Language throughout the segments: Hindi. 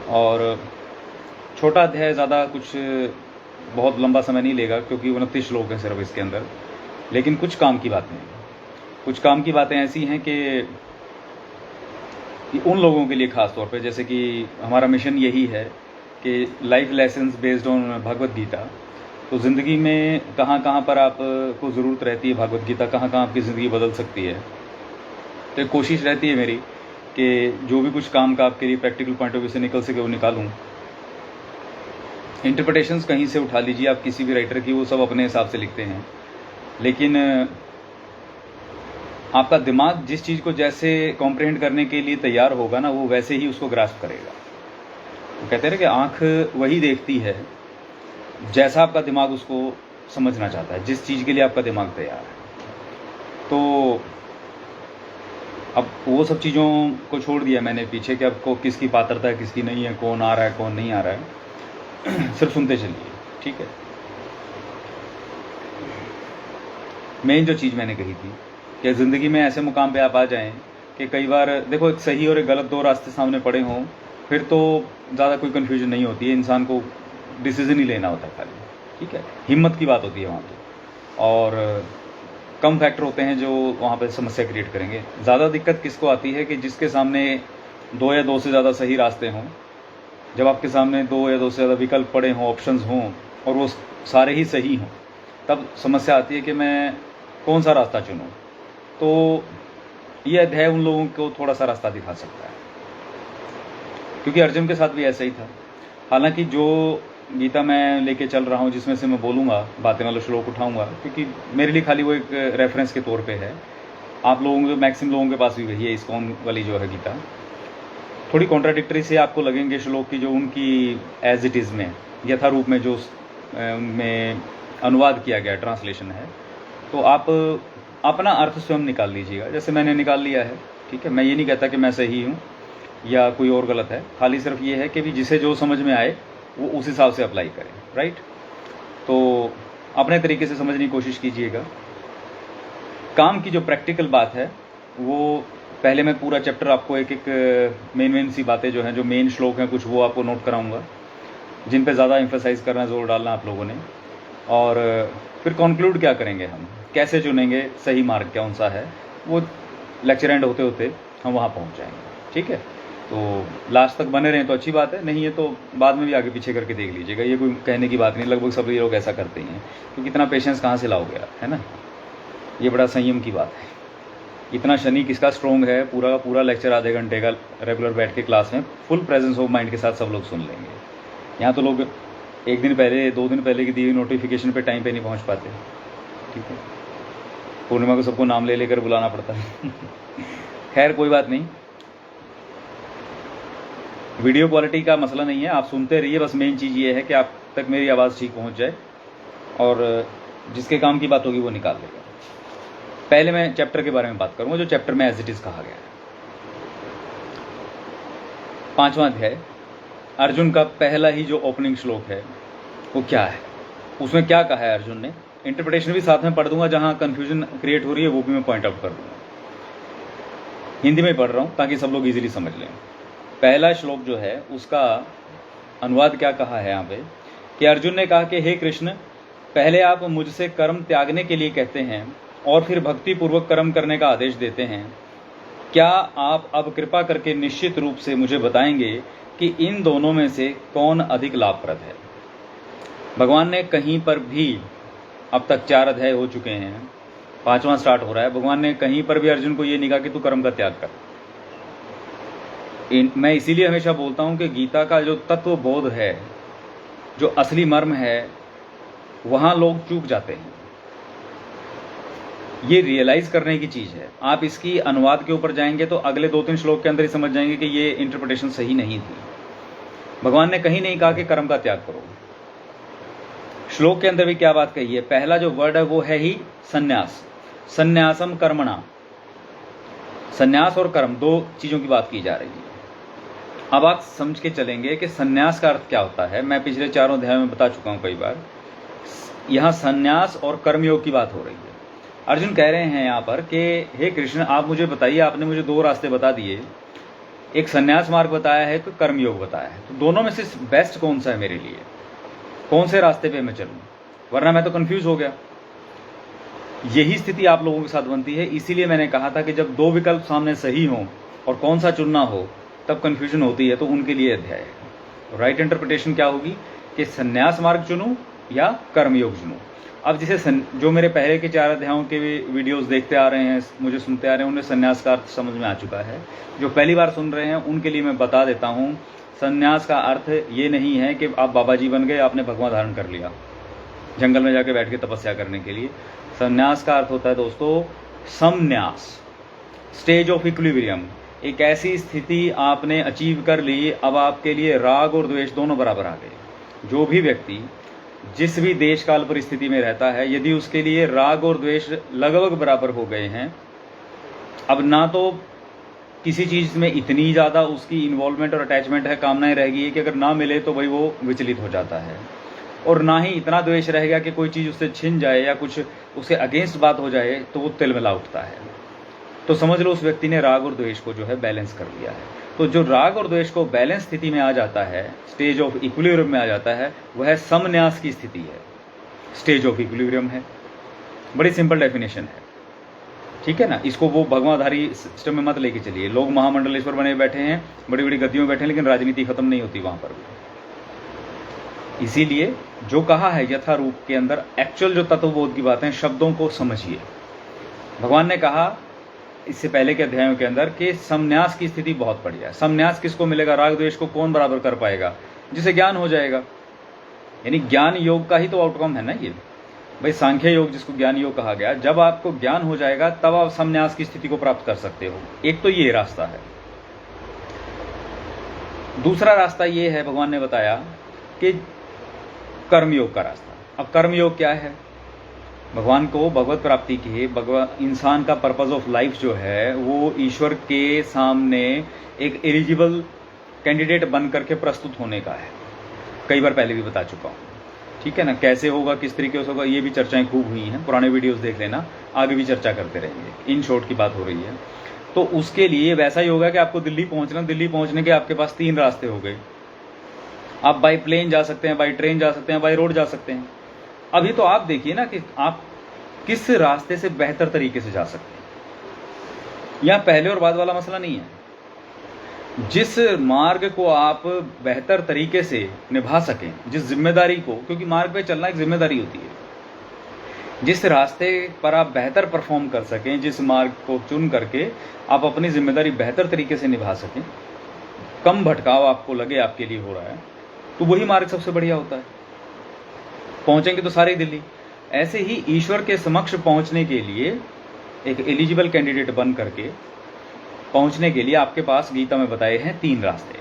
और छोटा अध्याय, ज़्यादा कुछ बहुत लंबा समय नहीं लेगा क्योंकि 29 श्लोक हैं सिर्फ इसके अंदर। लेकिन कुछ काम की बातें हैं, कुछ काम की बातें ऐसी हैं कि उन लोगों के लिए ख़ास तौर पे, जैसे कि हमारा मिशन यही है कि life lessons based on Bhagavad Gita. तो ज़िंदगी में कहाँ कहाँ पर आपको ज़रूरत रहती है भगवत गीता, कहाँ कहाँ आपकी ज़िंदगी बदल सकती है। तो एक कोशिश रहती है मेरी कि जो भी कुछ काम का आपके लिए प्रैक्टिकल पॉइंट ऑफ व्यू से निकल सके वो निकालूं। इंटरप्रिटेशंस कहीं से उठा लीजिए आप किसी भी राइटर की, वो सब अपने हिसाब से लिखते हैं, लेकिन आपका दिमाग जिस चीज़ को जैसे कॉम्प्रहेंड करने के लिए तैयार होगा ना, वो वैसे ही उसको ग्रास्प करेगा। तो कहते हैं कि आँख वही देखती है जैसा आपका दिमाग उसको समझना चाहता है, जिस चीज़ के लिए आपका दिमाग तैयार है। तो अब वो सब चीज़ों को छोड़ दिया मैंने पीछे कि आपको किसकी पात्रता है किसकी नहीं है, कौन आ रहा है कौन नहीं आ रहा है, सिर्फ सुनते चलिए, ठीक है। मेन जो चीज़ मैंने कही थी कि ज़िंदगी में ऐसे मुकाम पे आप आ जाएं कि कई बार देखो एक सही और एक गलत दो रास्ते सामने पड़े हों, फिर तो ज़्यादा कोई कन्फ्यूजन नहीं होती है, इंसान को डिसीजन ही लेना होता है खाली, ठीक है। हिम्मत की बात होती है वहाँ पे, और कम फैक्टर होते हैं जो वहाँ पे समस्या क्रिएट करेंगे। ज़्यादा दिक्कत किसको आती है कि जिसके सामने 2 या 2 से ज़्यादा सही रास्ते हों। जब आपके सामने 2 या 2 से ज़्यादा विकल्प पड़े हों, ऑप्शंस हों, और वो सारे ही सही हों, तब समस्या आती है कि मैं कौन सा रास्ता चुनूँ। तो ये अध्याय उन लोगों को थोड़ा सा रास्ता दिखा सकता है, क्योंकि अर्जुन के साथ भी ऐसा ही था। हालांकि जो गीता मैं लेके चल रहा हूँ, जिसमें से मैं बोलूँगा, बातें वाला श्लोक उठाऊँगा, क्योंकि मेरे लिए खाली वो एक रेफरेंस के तौर पे है। आप लोगों के मैक्सिमम लोगों के पास भी वही है, इस्कॉन वाली जो है गीता। थोड़ी कॉन्ट्राडिक्टरी से आपको लगेंगे श्लोक की, जो उनकी एज इट इज़ में यथारूप में जो उनमें अनुवाद किया गया ट्रांसलेशन है, तो आप अपना अर्थ स्वयं निकाल लीजिएगा, जैसे मैंने निकाल लिया है, ठीक है। मैं ये नहीं कहता कि मैं सही हूँ या कोई और गलत है, खाली सिर्फ ये है कि भी जिसे जो समझ में आए वो उस हिसाब से अप्लाई करें, राइट। तो अपने तरीके से समझने की कोशिश कीजिएगा। काम की जो प्रैक्टिकल बात है वो पहले मैं पूरा चैप्टर आपको एक एक मेन सी बातें जो हैं, जो मेन श्लोक हैं कुछ, वो आपको नोट कराऊंगा, जिन पे ज़्यादा एम्फेसाइज करना, जोर डालना आप लोगों ने। और फिर कंक्लूड क्या करेंगे, हम कैसे चुनेंगे सही मार्ग कौन सा है, वो लेक्चर एंड होते होते हम वहाँ पहुँच जाएंगे, ठीक है। तो लास्ट तक बने रहें तो अच्छी बात है, नहीं है तो बाद में भी आगे पीछे करके देख लीजिएगा। ये कोई कहने की बात नहीं, लगभग सभी लोग ऐसा करते ही हैं, क्योंकि इतना पेशेंस कहाँ से लाओगे आप, है ना। ये बड़ा संयम की बात है। इतना शनि किसका स्ट्रॉन्ग है, पूरा का पूरा लेक्चर आधे घंटे का रेगुलर बैठ के क्लास में फुल प्रेजेंस ऑफ माइंड के साथ सब लोग सुन लेंगे। यहाँ तो लोग 1 दिन पहले 2 दिन पहले की दी हुई नोटिफिकेशन पे टाइम पे नहीं पहुँच पाते, ठीक है। पूर्णिमा को सबको नाम ले लेकर बुलाना पड़ता है। खैर कोई बात नहीं, वीडियो क्वालिटी का मसला नहीं है, आप सुनते रहिए, बस मेन चीज़ ये है कि आप तक मेरी आवाज़ ठीक पहुँच जाए, और जिसके काम की बात होगी वो निकाल लेगा। पहले मैं चैप्टर के बारे में बात करूंगा, जो चैप्टर में एज इट इज कहा गया है। 5वां अध्याय, अर्जुन का पहला ही जो ओपनिंग श्लोक है वो क्या है, उसमें क्या कहा है अर्जुन ने। इंटरप्रिटेशन भी साथ में पढ़ दूंगा, जहां कंफ्यूजन क्रिएट हो रही है वो भी मैं पॉइंट आउट कर दूंगा। हिंदी में पढ़ रहा हूं ताकि सब लोग इजीली समझ लें। पहला श्लोक जो है उसका अनुवाद क्या कहा है यहाँ पे, कि अर्जुन ने कहा कि हे कृष्ण, पहले आप मुझसे कर्म त्यागने के लिए कहते हैं और फिर भक्ति पूर्वक कर्म करने का आदेश देते हैं। क्या आप अब कृपा करके निश्चित रूप से मुझे बताएंगे कि इन दोनों में से कौन अधिक लाभप्रद है। भगवान ने कहीं पर भी, अब तक 4 अध्याय हो चुके हैं, 5वां स्टार्ट हो रहा है, भगवान ने कहीं पर भी अर्जुन को ये नहीं कहा कि तू कर्म का त्याग कर। मैं इसीलिए हमेशा बोलता हूं कि गीता का जो तत्व बोध है, जो असली मर्म है, वहां लोग चूक जाते हैं। ये रियलाइज करने की चीज है। आप इसकी अनुवाद के ऊपर जाएंगे तो अगले 2-3 श्लोक के अंदर ही समझ जाएंगे कि ये इंटरप्रिटेशन सही नहीं थी। भगवान ने कहीं नहीं कहा कि कर्म का त्याग करो। श्लोक के अंदर भी क्या बात कही है, पहला जो वर्ड है वो है ही संन्यास, संन्यासम कर्मणा। संन्यास और कर्म 2 चीजों की बात की जा रही है। अब आप समझ के चलेंगे कि संन्यास का अर्थ क्या होता है। मैं पिछले 4 अध्याय में बता चुका हूं कई बार। यहां संन्यास और कर्मयोग की बात हो रही है। अर्जुन कह रहे हैं यहाँ पर कि हे कृष्ण, आप मुझे बताइए, आपने मुझे 2 रास्ते बता दिए, एक संन्यास मार्ग बताया है, एक कर्मयोग बताया है। तो दोनों में से बेस्ट कौन सा है मेरे लिए, कौन से रास्ते पे मैं चलूं, वरना मैं तो कंफ्यूज हो गया। यही स्थिति आप लोगों के साथ बनती है। इसीलिए मैंने कहा था कि जब दो विकल्प सामने सही हों और कौन सा चुनना हो तब कंफ्यूजन होती है, तो उनके लिए अध्याय है। तो राइट इंटरप्रिटेशन क्या होगी कि संन्यास मार्ग चुनूं या कर्मयोग चुनूं। अब जिसे जो मेरे पहले के 4 अध्यायों के वीडियोस देखते आ रहे हैं, मुझे सुनते आ रहे हैं, उन्हें संन्यास का अर्थ समझ में आ चुका है। जो पहली बार सुन रहे हैं उनके लिए मैं बता देता हूं, संन्यास का अर्थ ये नहीं है कि आप बाबा जी बन गए, आपने भगवा धारण कर लिया जंगल में जाके बैठ के तपस्या करने के लिए। संन्यास का अर्थ होता है दोस्तों समन्यास, स्टेज ऑफ इक्विलिब्रियम। एक ऐसी स्थिति आपने अचीव कर ली, अब आपके लिए राग और द्वेष दोनों बराबर आ गए। जो भी व्यक्ति जिस भी देश काल परिस्थिति में रहता है, यदि उसके लिए राग और द्वेष लगभग बराबर हो गए हैं, अब ना तो किसी चीज़ में इतनी ज़्यादा उसकी इन्वॉल्वमेंट और अटैचमेंट है, कामनाएं रहेगी कि अगर ना मिले तो भाई वो विचलित हो जाता है, और ना ही इतना द्वेष रहेगा कि कोई चीज़ उससे छिन जाए या कुछ उससे अगेंस्ट बात हो जाए तो वो तिलमिला उठता है। तो समझ लो उस व्यक्ति ने राग और द्वेष को जो है बैलेंस कर लिया है। तो जो राग और द्वेष को बैलेंस स्थिति में आ जाता है, स्टेज ऑफ इक्विलिब्रियम में आ जाता है, वह समन्यास की स्थिति है, स्टेज ऑफ इक्विलिब्रियम है। बड़ी सिंपल डेफिनेशन है, ठीक है ना। इसको वो भगवाधारी सिस्टम में मत लेके चलिए। लोग महामंडलेश्वर बने बैठे हैं, बड़ी बड़ी गद्दियों में बैठे हैं, लेकिन राजनीति खत्म नहीं होती वहां पर भी। इसीलिए जो कहा है यथारूप के अंदर एक्चुअल जो तत्वबोध की बातें, शब्दों को समझिए। भगवान ने कहा इससे पहले के अध्यायों के अंदर कि समन्यास की स्थिति बहुत बढ़िया है। समन्यास किसको मिलेगा, राग द्वेष को कौन बराबर कर पाएगा, जिसे ज्ञान हो जाएगा। यानी ज्ञान योग का ही तो आउटकम है ना ये भाई, सांख्य योग जिसको ज्ञान योग कहा गया। जब आपको ज्ञान हो जाएगा तब आप समन्यास की स्थिति को प्राप्त कर सकते हो। एक तो ये रास्ता है। दूसरा रास्ता ये है, भगवान ने बताया कि कर्मयोग का रास्ता। अब कर्मयोग क्या है, भगवान को भगवत प्राप्ति के इंसान का पर्पज ऑफ लाइफ जो है वो ईश्वर के सामने एक एलिजिबल कैंडिडेट बन करके प्रस्तुत होने का है। कई बार पहले भी बता चुका हूँ, ठीक है ना। कैसे होगा, किस तरीके से होगा, ये भी चर्चाएं खूब हुई हैं, पुराने वीडियोस देख लेना, आगे भी चर्चा करते रहेंगे। इन शॉर्ट की बात हो रही है। तो उसके लिए वैसा ही होगा कि आपको दिल्ली पहुंचना, दिल्ली पहुंचने के आपके पास 3 रास्ते हो गए। आप बाई प्लेन जा सकते हैं, बाई ट्रेन जा सकते हैं, बाई रोड जा सकते हैं। अभी तो आप देखिए ना कि आप किस रास्ते से बेहतर तरीके से जा सकते हैं। यहां पहले और बाद वाला मसला नहीं है। जिस मार्ग को आप बेहतर तरीके से निभा सकें, जिस जिम्मेदारी को, क्योंकि मार्ग पे चलना एक जिम्मेदारी होती है, जिस रास्ते पर आप बेहतर परफॉर्म कर सकें, जिस मार्ग को चुन करके आप अपनी जिम्मेदारी बेहतर तरीके से निभा सकें, कम भटकाव आपको लगे आपके लिए हो रहा है, तो वही मार्ग सबसे बढ़िया होता है। पहुंचेंगे तो सारे दिल्ली। ऐसे ही ईश्वर के समक्ष पहुंचने के लिए एक एलिजिबल कैंडिडेट बन करके पहुंचने के लिए आपके पास गीता में बताए हैं 3 रास्ते।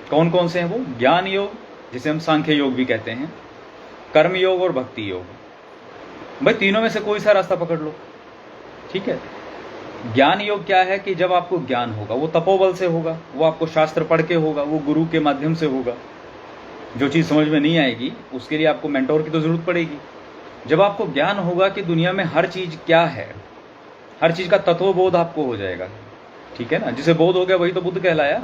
कौन कौन से हैं वो? ज्ञान योग, जिसे हम सांख्य योग भी कहते हैं, कर्म योग और भक्ति योग। भाई तीनों में से कोई सा रास्ता पकड़ लो, ठीक है। ज्ञान योग क्या है कि जब आपको ज्ञान होगा वो तपोबल से होगा, वो आपको शास्त्र पढ़ के होगा, वो गुरु के माध्यम से होगा। जो चीज़ समझ में नहीं आएगी उसके लिए आपको मेंटोर की तो जरूरत पड़ेगी। जब आपको ज्ञान होगा कि दुनिया में हर चीज क्या है, हर चीज का तत्वबोध आपको हो जाएगा, ठीक है ना। जिसे बोध हो गया वही तो बुद्ध कहलाया।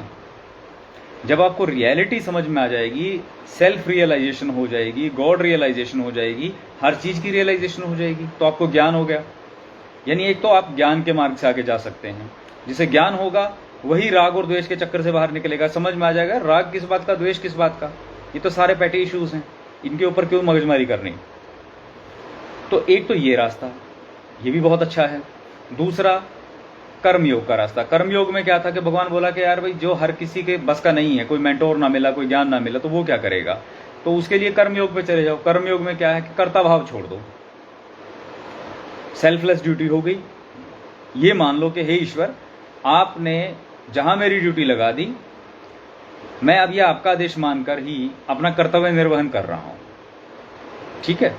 जब आपको रियलिटी समझ में आ जाएगी, सेल्फ रियलाइजेशन हो जाएगी, गॉड रियलाइजेशन हो जाएगी, हर चीज की रियलाइजेशन हो जाएगी, तो आपको ज्ञान हो गया। यानी एक तो आप ज्ञान के मार्ग से आगे जा सकते हैं। जिसे ज्ञान होगा वही राग और द्वेष के चक्कर से बाहर निकलेगा, समझ में आ जाएगा राग किस बात का, द्वेष किस बात का, ये तो सारे पैटे इश्यूज हैं, इनके ऊपर क्यों मगजमारी करनी। तो एक तो ये रास्ता, ये भी बहुत अच्छा है। दूसरा कर्मयोग का रास्ता। कर्मयोग में क्या था कि भगवान बोला कि यार भाई जो हर किसी के बस का नहीं है, कोई मेंटोर ना मिला, कोई ज्ञान ना मिला, तो वो क्या करेगा, तो उसके लिए कर्मयोग पे चले जाओ। कर्मयोग में क्या है कि कर्ता भाव छोड़ दो, सेल्फलेस ड्यूटी हो गई। ये मान लो कि हे ईश्वर, आपने जहां मेरी ड्यूटी लगा दी, मैं अब यह आपका आदेश मानकर ही अपना कर्तव्य निर्वहन कर रहा हूं, ठीक है।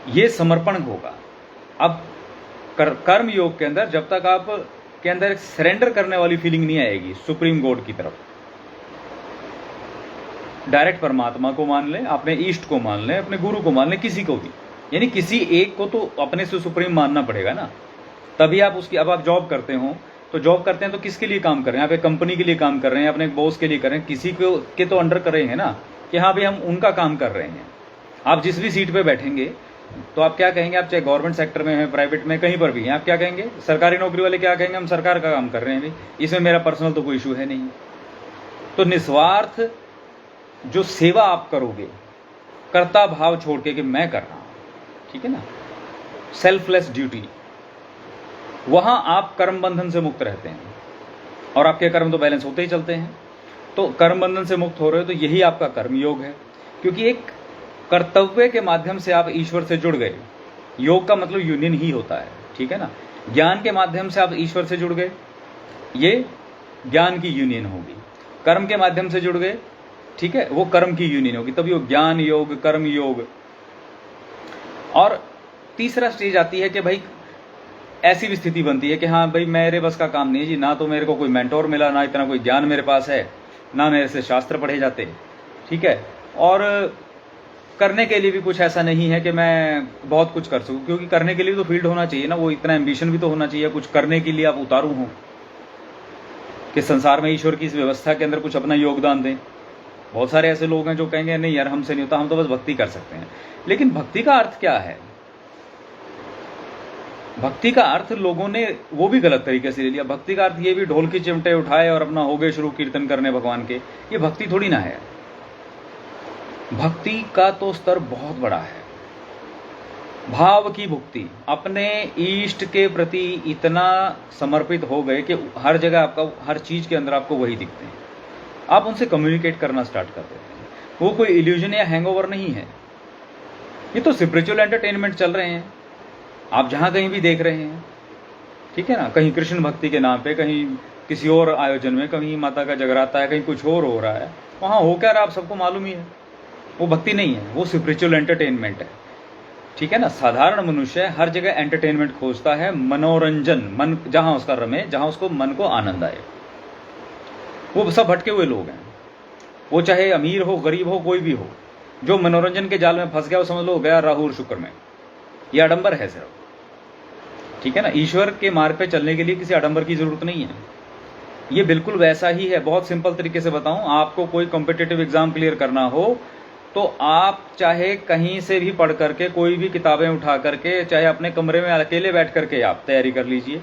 ये समर्पण होगा। अब कर्म योग के अंदर जब तक आप के अंदर सरेंडर करने वाली फीलिंग नहीं आएगी सुप्रीम गॉड की तरफ, डायरेक्ट परमात्मा को मान लें, अपने ईष्ट को मान लें, अपने गुरु को मान लें, किसी को भी, यानी किसी एक को तो अपने से सुप्रीम मानना पड़ेगा ना, तभी आप उसकी। अब आप जॉब करते हो तो जॉब करते हैं तो किसके लिए काम कर रहे हैं? आप एक कंपनी के लिए काम कर रहे हैं, अपने बॉस के लिए कर रहे हैं, किसी को के तो अंडर कर रहे हैं ना, कि हाँ भाई हम उनका काम कर रहे हैं। आप जिस भी सीट पे बैठेंगे तो आप क्या कहेंगे? आप चाहे गवर्नमेंट सेक्टर में हैं, प्राइवेट में, कहीं पर भी हैं, आप क्या कहेंगे? सरकारी नौकरी वाले क्या कहेंगे? हम सरकार का काम कर रहे हैं भाई, इसमें मेरा पर्सनल तो कोई इशू है नहीं। तो निस्वार्थ जो सेवा आप करोगे, कर्ता भाव छोड़ के कि मैं कर रहा हूं, ठीक है ना, सेल्फलेस ड्यूटी, वहां आप कर्म बंधन से मुक्त रहते हैं और आपके कर्म तो बैलेंस होते ही चलते हैं। तो कर्म बंधन से मुक्त हो रहे हो तो यही आपका कर्म योग है, क्योंकि एक कर्तव्य के माध्यम से आप ईश्वर से जुड़ गए। योग का मतलब यूनियन ही होता है, ठीक है ना। ज्ञान के माध्यम से आप ईश्वर से जुड़ गए, ये ज्ञान की यूनियन होगी। कर्म के माध्यम से जुड़ गए, ठीक है, वो कर्म की यूनियन होगी, तभी वो ज्ञान योग, कर्म योग। और तीसरा स्टेज आती है कि भाई ऐसी भी स्थिति बनती है कि हाँ भाई मेरे बस का काम नहीं है जी, ना तो मेरे को कोई मेंटोर मिला, ना इतना कोई ज्ञान मेरे पास है, ना मेरे से शास्त्र पढ़े जाते, ठीक है, और करने के लिए भी कुछ ऐसा नहीं है कि मैं बहुत कुछ कर सकूं, क्योंकि करने के लिए तो फील्ड होना चाहिए ना, वो इतना एम्बिशन भी तो होना चाहिए, कुछ करने के लिए आप उतारू हों कि संसार में ईश्वर की इस व्यवस्था के अंदर कुछ अपना योगदान दें। बहुत सारे ऐसे लोग हैं जो कहेंगे नहीं यार हमसे नहीं होता, हम तो बस भक्ति कर सकते हैं। लेकिन भक्ति का अर्थ क्या है? भक्ति का अर्थ लोगों ने वो भी गलत तरीके से ले लिया। भक्ति का अर्थ ये भी ढोल की चिमटे उठाए और अपना हो गए शुरू कीर्तन करने भगवान के, ये भक्ति थोड़ी ना है। भक्ति का तो स्तर बहुत बड़ा है, भाव की भक्ति, अपने इष्ट के प्रति इतना समर्पित हो गए कि हर जगह आपका, हर चीज के अंदर आपको वही दिखते हैं, आप उनसे कम्युनिकेट करना स्टार्ट कर देते हैं। वो कोई इल्यूजन या हैंगओवर नहीं है, ये तो स्पिरिचुअल एंटरटेनमेंट चल रहे हैं, आप जहां कहीं भी देख रहे हैं, ठीक है ना। कहीं कृष्ण भक्ति के नाम पे, कहीं किसी और आयोजन में, कहीं माता का जगराता है, कहीं कुछ और हो रहा है, वहां हो क्या रहा आप सबको मालूम ही है। वो भक्ति नहीं है, वो स्पिरिचुअल एंटरटेनमेंट है, ठीक है ना। साधारण मनुष्य हर जगह एंटरटेनमेंट खोजता है, मनोरंजन, मन जहां उसका रमे, जहां उसको मन को आनंद आए। वो सब भटके हुए लोग हैं, वो चाहे अमीर हो, गरीब हो, कोई भी हो, जो मनोरंजन के जाल में फंस गया वो समझ लो गया राहु और शुक्र में। ये आडंबर है सिर्फ, ठीक है ना। ईश्वर के मार्ग पे चलने के लिए किसी आडंबर की जरूरत नहीं है। ये बिल्कुल वैसा ही है। बहुत सिंपल तरीके से बताऊं, आपको कोई कॉम्पिटिटिव एग्जाम क्लियर करना हो तो आप चाहे कहीं से भी पढ़ करके, कोई भी किताबें उठा करके, चाहे अपने कमरे में अकेले बैठ करके आप तैयारी कर लीजिए।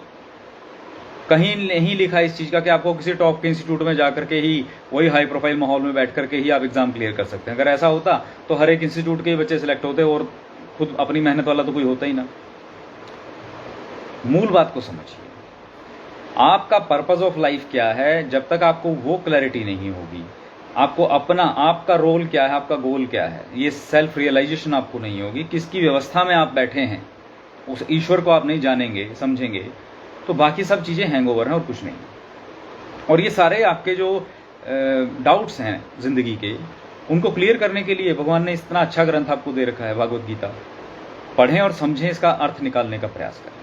कहीं नहीं लिखा इस चीज का कि आपको किसी टॉप के इंस्टीट्यूट में जाकर के ही, वही हाई प्रोफाइल माहौल में बैठ करके ही आप एग्जाम क्लियर कर सकते हैं। अगर ऐसा होता तो हर एक इंस्टीट्यूट के बच्चे सिलेक्ट होते और खुद अपनी मेहनत वाला तो कोई होता ही ना। मूल बात को समझिए, आपका पर्पस ऑफ लाइफ क्या है। जब तक आपको वो क्लैरिटी नहीं होगी, आपको अपना, आपका रोल क्या है, आपका गोल क्या है, ये सेल्फ रियलाइजेशन आपको नहीं होगी, किसकी व्यवस्था में आप बैठे हैं, उस ईश्वर को आप नहीं जानेंगे, समझेंगे, तो बाकी सब चीजें हैंगओवर हैं और कुछ नहीं। और ये सारे आपके जो डाउट्स हैं जिंदगी के, उनको क्लियर करने के लिए भगवान ने इतना अच्छा ग्रंथ आपको दे रखा है, भागवत गीता। पढ़ें और समझें, इसका अर्थ निकालने का प्रयास करें।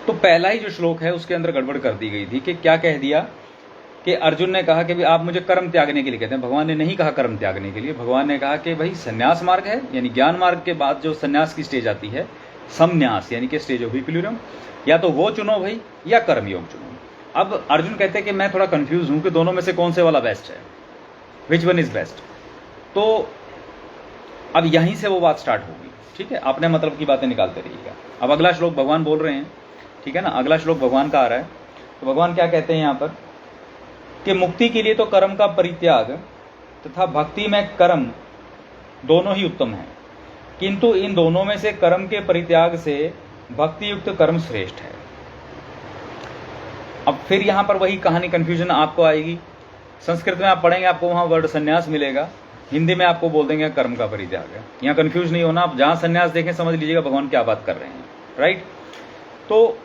तो पहला ही जो श्लोक है उसके अंदर गड़बड़ कर दी गई थी कि क्या कह दिया कि अर्जुन ने कहा कि भाई आप मुझे कर्म त्यागने के लिए कहते हैं। भगवान ने नहीं कहा कर्म त्यागने के लिए, भगवान ने कहा कि भाई संन्यास मार्ग है, यानी ज्ञान मार्ग के बाद जो संन्यास की स्टेज आती है, संन्यास यानी कि स्टेज ऑफ इक्विलिब्रियम, या तो वो चुनो भाई या कर्म योग चुनो। अब अर्जुन कहते हैं कि मैं थोड़ा कंफ्यूज हूं कि दोनों में से कौन से वाला बेस्ट है, विच वन इज बेस्ट। तो अब यहीं से वो बात स्टार्ट होगी, ठीक है। अपने मतलब की बातें निकालते रहिएगा। अब अगला श्लोक भगवान बोल रहे हैं, ठीक है ना। अगला श्लोक भगवान का आ रहा है, तो भगवान क्या कहते हैं यहां पर कि मुक्ति के लिए तो कर्म का परित्याग तथा भक्ति में कर्म दोनों ही उत्तम है, किंतु इन दोनों में से कर्म के परित्याग से भक्ति युक्त कर्म श्रेष्ठ है। अब फिर यहां पर वही कहानी, कंफ्यूजन आपको आएगी। संस्कृत में आप पढ़ेंगे, आपको वहां वर्ड संन्यास मिलेगा, हिंदी में आपको बोल देंगे कर्म का परित्याग है। यहां कंफ्यूज नहीं होना, आप जहां संन्यास देखें समझ लीजिएगा भगवान क्या बात कर रहे हैं, राइट। तो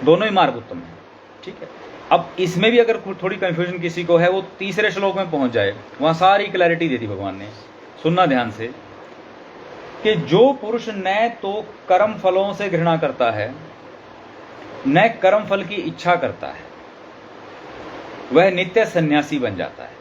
दोनों ही मार्ग उत्तम है, ठीक है। अब इसमें भी अगर थोड़ी कंफ्यूजन किसी को है, वो तीसरे श्लोक में पहुंच जाए, वहां सारी क्लैरिटी दे दी भगवान ने। सुनना ध्यान से कि जो पुरुष न तो कर्म फलों से घृणा करता है, न कर्म फल की इच्छा करता है, वह नित्य सन्यासी बन जाता है।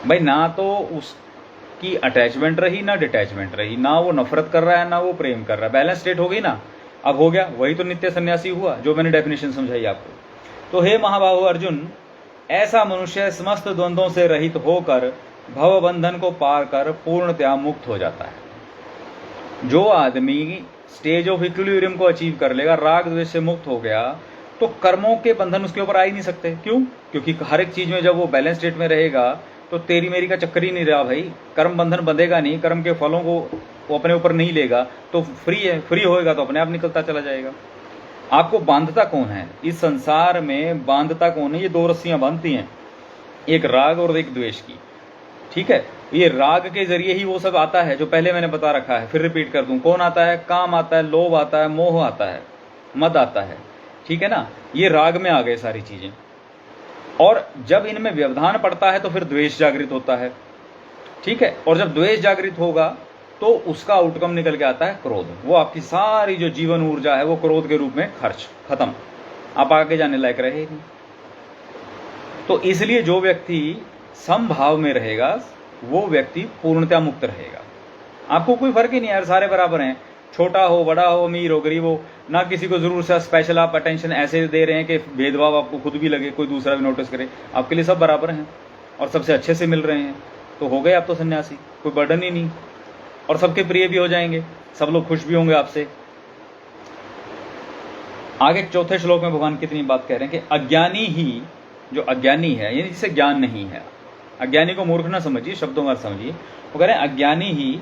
भाई ना तो उसकी अटैचमेंट रही, ना डिटैचमेंट रही, ना वो नफरत कर रहा है, ना वो प्रेम कर रहा है, बैलेंस स्टेट हो गई ना। अब हो गया, वही तो नित्य सन्यासी हुआ जो मैंने डेफिनेशन समझाई आपको। तो हे महाबाहु अर्जुन, ऐसा मनुष्य समस्त द्वंद्वों से रहित होकर भव बंधन को पार कर पूर्णतया मुक्त हो जाता है। जो आदमी स्टेज ऑफ इक्विलिब्रियम को अचीव कर लेगा, राग द्वेष से मुक्त हो गया, तो कर्मों के बंधन उसके ऊपर आ ही नहीं सकते। क्यों? क्योंकि हर एक चीज में जब वो बैलेंस स्टेट में रहेगा तो तेरी मेरी का चक्कर ही नहीं रहा भाई। कर्म बंधन बंधेगा नहीं, कर्म के फलों को वो अपने ऊपर नहीं लेगा, तो फ्री है। फ्री होएगा तो अपने आप निकलता चला जाएगा। आपको बांधता कौन है इस संसार में? बांधता कौन है? ये दो रस्सियां बांधती हैं, एक राग और एक द्वेष की। ठीक है, ये राग के जरिए ही वो सब आता है जो पहले मैंने बता रखा है, फिर रिपीट कर दूं। कौन आता है? काम आता है, लोभ आता है, मोह आता है, मद आता है। ठीक है ना, ये राग में आ गए सारी चीजें। और जब इनमें व्यवधान पड़ता है तो फिर द्वेष जागृत होता है। ठीक है, और जब द्वेष जागृत होगा तो उसका आउटकम निकल के आता है क्रोध। वो आपकी सारी जो जीवन ऊर्जा है वो क्रोध के रूप में खत्म, आप आगे जाने लायक रहे ही नहीं। तो इसलिए जो व्यक्ति समभाव में रहेगा वो व्यक्ति पूर्णतया मुक्त रहेगा। आपको कोई फर्क ही नहीं यार, सारे बराबर हैं। छोटा हो, बड़ा हो, अमीर हो, गरीब हो, ना किसी को जरूर से स्पेशल आप अटेंशन ऐसे दे रहे हैं कि भेदभाव आपको खुद भी लगे, कोई दूसरा भी नोटिस करे। आपके लिए सब बराबर हैं और सबसे अच्छे से मिल रहे हैं, तो हो गए आप तो सन्यासी, कोई बर्डन ही नहीं, और सबके प्रिय भी हो जाएंगे, सब लोग खुश भी होंगे आपसे। आगे चौथे श्लोक में भगवान कितनी बात कह रहे हैं कि अज्ञानी ही, जो अज्ञानी है यानी जिसे ज्ञान नहीं है, अज्ञानी को मूर्ख ना समझिए, शब्दों का समझिए। वो कह रहे हैं अज्ञानी ही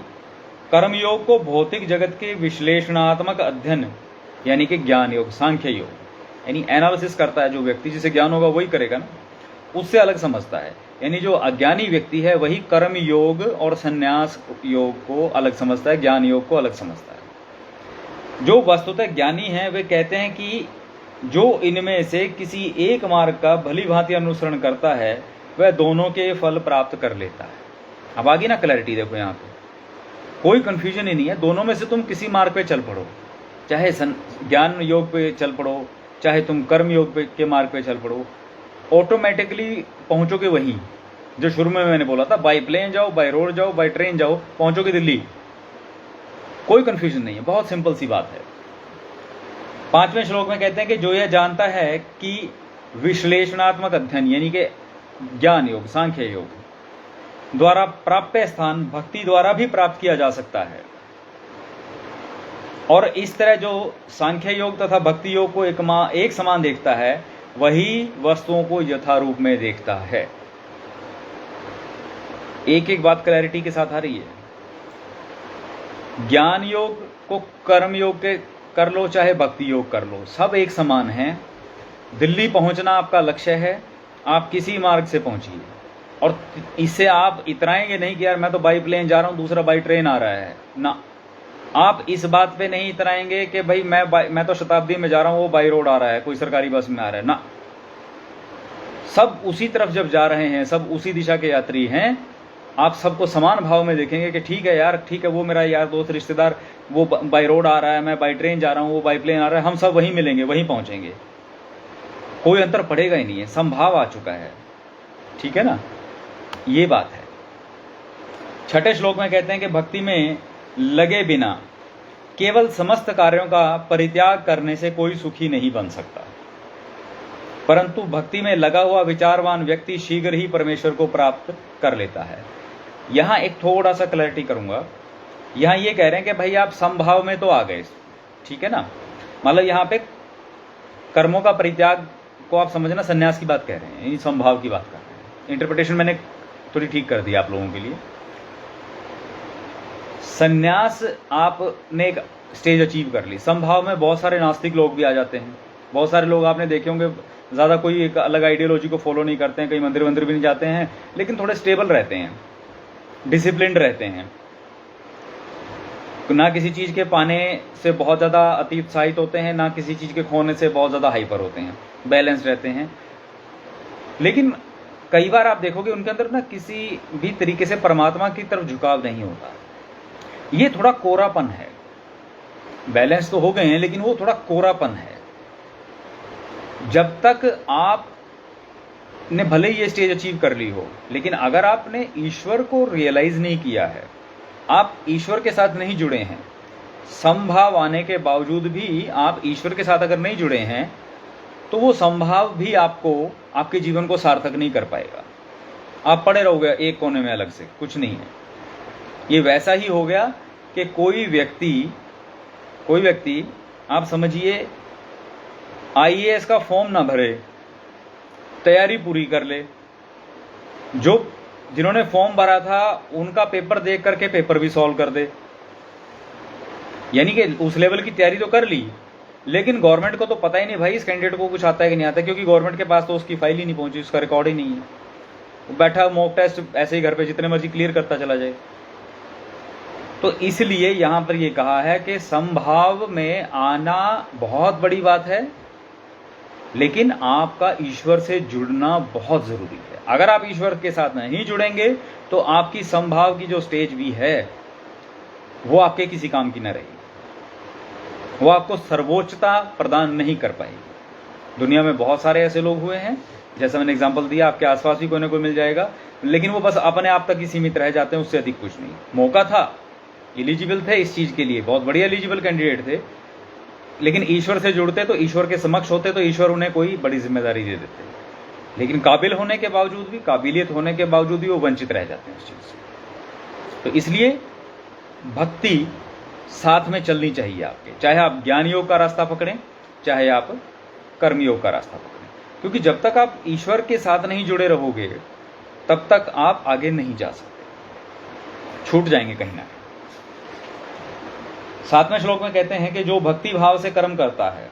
कर्मयोग को भौतिक जगत के विश्लेषणात्मक अध्ययन यानी कि ज्ञान योग, सांख्य योग यानी एनालिसिस करता है। जो व्यक्ति जिसे ज्ञान होगा वही करेगा ना, उससे अलग समझता है। यानी जो अज्ञानी व्यक्ति है वही कर्म योग और संन्यास योग को अलग समझता है, ज्ञान योग को अलग समझता है। जो वस्तुतः ज्ञानी है वे कहते हैं कि जो इनमें से किसी एक मार्ग का भली भांति अनुसरण करता है वह दोनों के फल प्राप्त कर लेता है। अब आगे ना क्लैरिटी देखो, यहाँ पे कोई कंफ्यूजन ही नहीं है। दोनों में से तुम किसी मार्ग पे चल पड़ो, चाहे ज्ञान योग पे चल पड़ो, चाहे तुम कर्म योग के मार्ग पे चल पड़ो, ऑटोमेटिकली पहुंचोगे वहीं जो शुरू में मैंने बोला था। बाई प्लेन जाओ, बाई रोड जाओ, बाई ट्रेन जाओ, पहुंचोगे दिल्ली। कोई कंफ्यूजन नहीं है, बहुत सिंपल सी बात है। 5वें श्लोक में कहते हैं कि जो यह जानता है कि विश्लेषणात्मक अध्ययन यानी कि ज्ञान योग, सांख्य योग द्वारा प्राप्य स्थान भक्ति द्वारा भी प्राप्त किया जा सकता है, और इस तरह जो सांख्य योग तथा भक्ति योग को एक समान देखता है वही वस्तुओं को यथारूप में देखता है। एक एक बात क्लैरिटी के साथ आ रही है। ज्ञान योग को कर्म योग के कर लो चाहे भक्ति योग कर लो, सब एक समान है। दिल्ली पहुंचना आपका लक्ष्य है, आप किसी मार्ग से पहुंचिए, और इससे आप इतराएंगे नहीं कि यार मैं तो बाई प्लेन जा रहा हूं, दूसरा बाई ट्रेन आ रहा है ना। आप इस बात पे नहीं इतराएंगे कि भाई मैं तो शताब्दी में जा रहा हूं, वो बाई रोड आ रहा है, कोई सरकारी बस में आ रहा है ना। सब उसी तरफ जब जा रहे हैं, सब उसी दिशा के यात्री हैं, आप सबको समान भाव में देखेंगे कि ठीक है यार, ठीक है, वो मेरा यार दोस्त रिश्तेदार वो बाई रोड आ रहा है, मैं बाई ट्रेन जा रहा हूँ, वो बाई प्लेन आ रहा है, हम सब वहीं मिलेंगे, वहीं पहुंचेंगे। कोई अंतर पड़ेगा ही नहीं है, समभाव आ चुका है। ठीक है ना, ये बात है। 6ठे श्लोक में कहते हैं कि भक्ति में लगे बिना केवल समस्त कार्यों का परित्याग करने से कोई सुखी नहीं बन सकता, परंतु भक्ति में लगा हुआ विचारवान व्यक्ति शीघ्र ही परमेश्वर को प्राप्त कर लेता है। यहां एक थोड़ा सा क्लैरिटी करूंगा। यहां ये कह रहे हैं कि भाई आप समभाव में तो आ गए, ठीक है ना, मतलब यहां पे कर्मों का परित्याग को आप समझना संन्यास की बात कह रहे हैं, समभाव की बात कर रहे हैं। इंटरप्रिटेशन मैंने थोड़ी ठीक कर दी आप लोगों के लिए। संन्यास आपने एक स्टेज अचीव कर ली, समभाव में बहुत सारे नास्तिक लोग भी आ जाते हैं। बहुत सारे लोग आपने देखे होंगे ज़्यादा कोई एक अलग आइडियोलॉजी को फॉलो नहीं करते हैं, कहीं मंदिर भी नहीं जाते हैं, लेकिन थोड़े स्टेबल रहते हैं, डिसिप्लिन्ड रहते हैं, ना किसी चीज़ के पाने से बहुत ज़्यादा अति उत्साहित होते हैं, ना किसी चीज़ के खोने से बहुत ज़्यादा हाइपर होते हैं, बैलेंस रहते हैं। लेकिन कई बार आप देखोगे उनके अंदर ना किसी भी तरीके से परमात्मा की तरफ झुकाव नहीं होता। ये थोड़ा कोरापन है। बैलेंस तो हो गए हैं लेकिन वो थोड़ा कोरापन है। जब तक आपने भले ही ये स्टेज अचीव कर ली हो, लेकिन अगर आपने ईश्वर को रियलाइज नहीं किया है, आप ईश्वर के साथ नहीं जुड़े हैं, समभाव आने के बावजूद भी आप ईश्वर के साथ अगर नहीं जुड़े हैं तो वो समभाव भी आपको आपके जीवन को सार्थक नहीं कर पाएगा। आप पड़े रहोगे एक कोने में अलग से, कुछ नहीं है। ये वैसा ही हो गया कि कोई व्यक्ति आप समझिए आईएएस का फॉर्म ना भरे, तैयारी पूरी कर ले, जिन्होंने फॉर्म भरा था उनका पेपर देख करके पेपर भी सॉल्व कर दे, यानी कि उस लेवल की तैयारी तो कर ली, लेकिन गवर्नमेंट को तो पता ही नहीं भाई इस कैंडिडेट को कुछ आता है कि नहीं आता, क्योंकि गवर्नमेंट के पास तो उसकी फाइल ही नहीं पहुंची, उसका रिकॉर्ड ही नहीं है। वो बैठा मॉक टेस्ट ऐसे ही घर पे जितने मर्जी क्लियर करता चला जाए। तो इसलिए यहां पर ये कहा है कि समभाव में आना बहुत बड़ी बात है, लेकिन आपका ईश्वर से जुड़ना बहुत जरूरी है। अगर आप ईश्वर के साथ नहीं जुड़ेंगे तो आपकी समभाव की जो स्टेज भी है वो आपके किसी काम की न रहेगी, वो आपको सर्वोच्चता प्रदान नहीं कर पाएगी। दुनिया में बहुत सारे ऐसे लोग हुए हैं, जैसा मैंने एग्जांपल दिया, आपके आसपास भी कोई ना कोई मिल जाएगा, लेकिन वो बस अपने आप तक ही सीमित रह जाते हैं, उससे अधिक कुछ नहीं। मौका था, एलिजिबल थे इस चीज के लिए, बहुत बढ़िया एलिजिबल कैंडिडेट थे, लेकिन ईश्वर से जुड़ते तो, ईश्वर के समक्ष होते तो ईश्वर उन्हें कोई बड़ी जिम्मेदारी दे देते, लेकिन काबिल होने के बावजूद भी, काबिलियत होने के बावजूद भी वो वंचित रह जाते हैं इस चीज से। तो इसलिए भक्ति साथ में चलनी चाहिए आपके, चाहे आप ज्ञान योग का रास्ता पकड़ें, चाहे आप कर्म योग का रास्ता पकड़ें, क्योंकि जब तक आप ईश्वर के साथ नहीं जुड़े रहोगे तब तक आप आगे नहीं जा सकते, छूट जाएंगे कहीं ना कहीं। 7वें श्लोक में कहते हैं कि जो भक्ति भाव से कर्म करता है,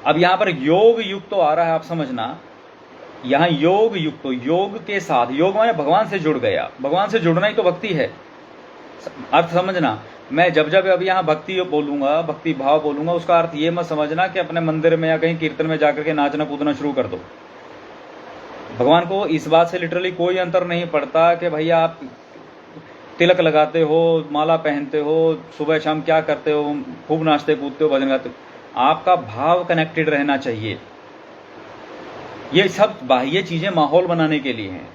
अब यहां पर योग युक्त तो आ रहा है, आप समझना, यहां योग युक्त, तो योग के साथ, योग माने भगवान से जुड़ गया, भगवान से जुड़ना ही तो भक्ति है। अर्थ समझना, मैं जब अभी यहां भक्ति बोलूंगा, भक्ति भाव बोलूंगा, उसका अर्थ ये मत समझना कि अपने मंदिर में या कहीं कीर्तन में जाकर के नाचना कूदना शुरू कर दो। भगवान को इस बात से लिटरली कोई अंतर नहीं पड़ता कि भैया आप तिलक लगाते हो, माला पहनते हो, सुबह शाम क्या करते हो, खूब नाचते कूदते हो, भजन गाते हो, आपका भाव कनेक्टेड रहना चाहिए। ये सब बाह्य चीजें माहौल बनाने के लिए हैं,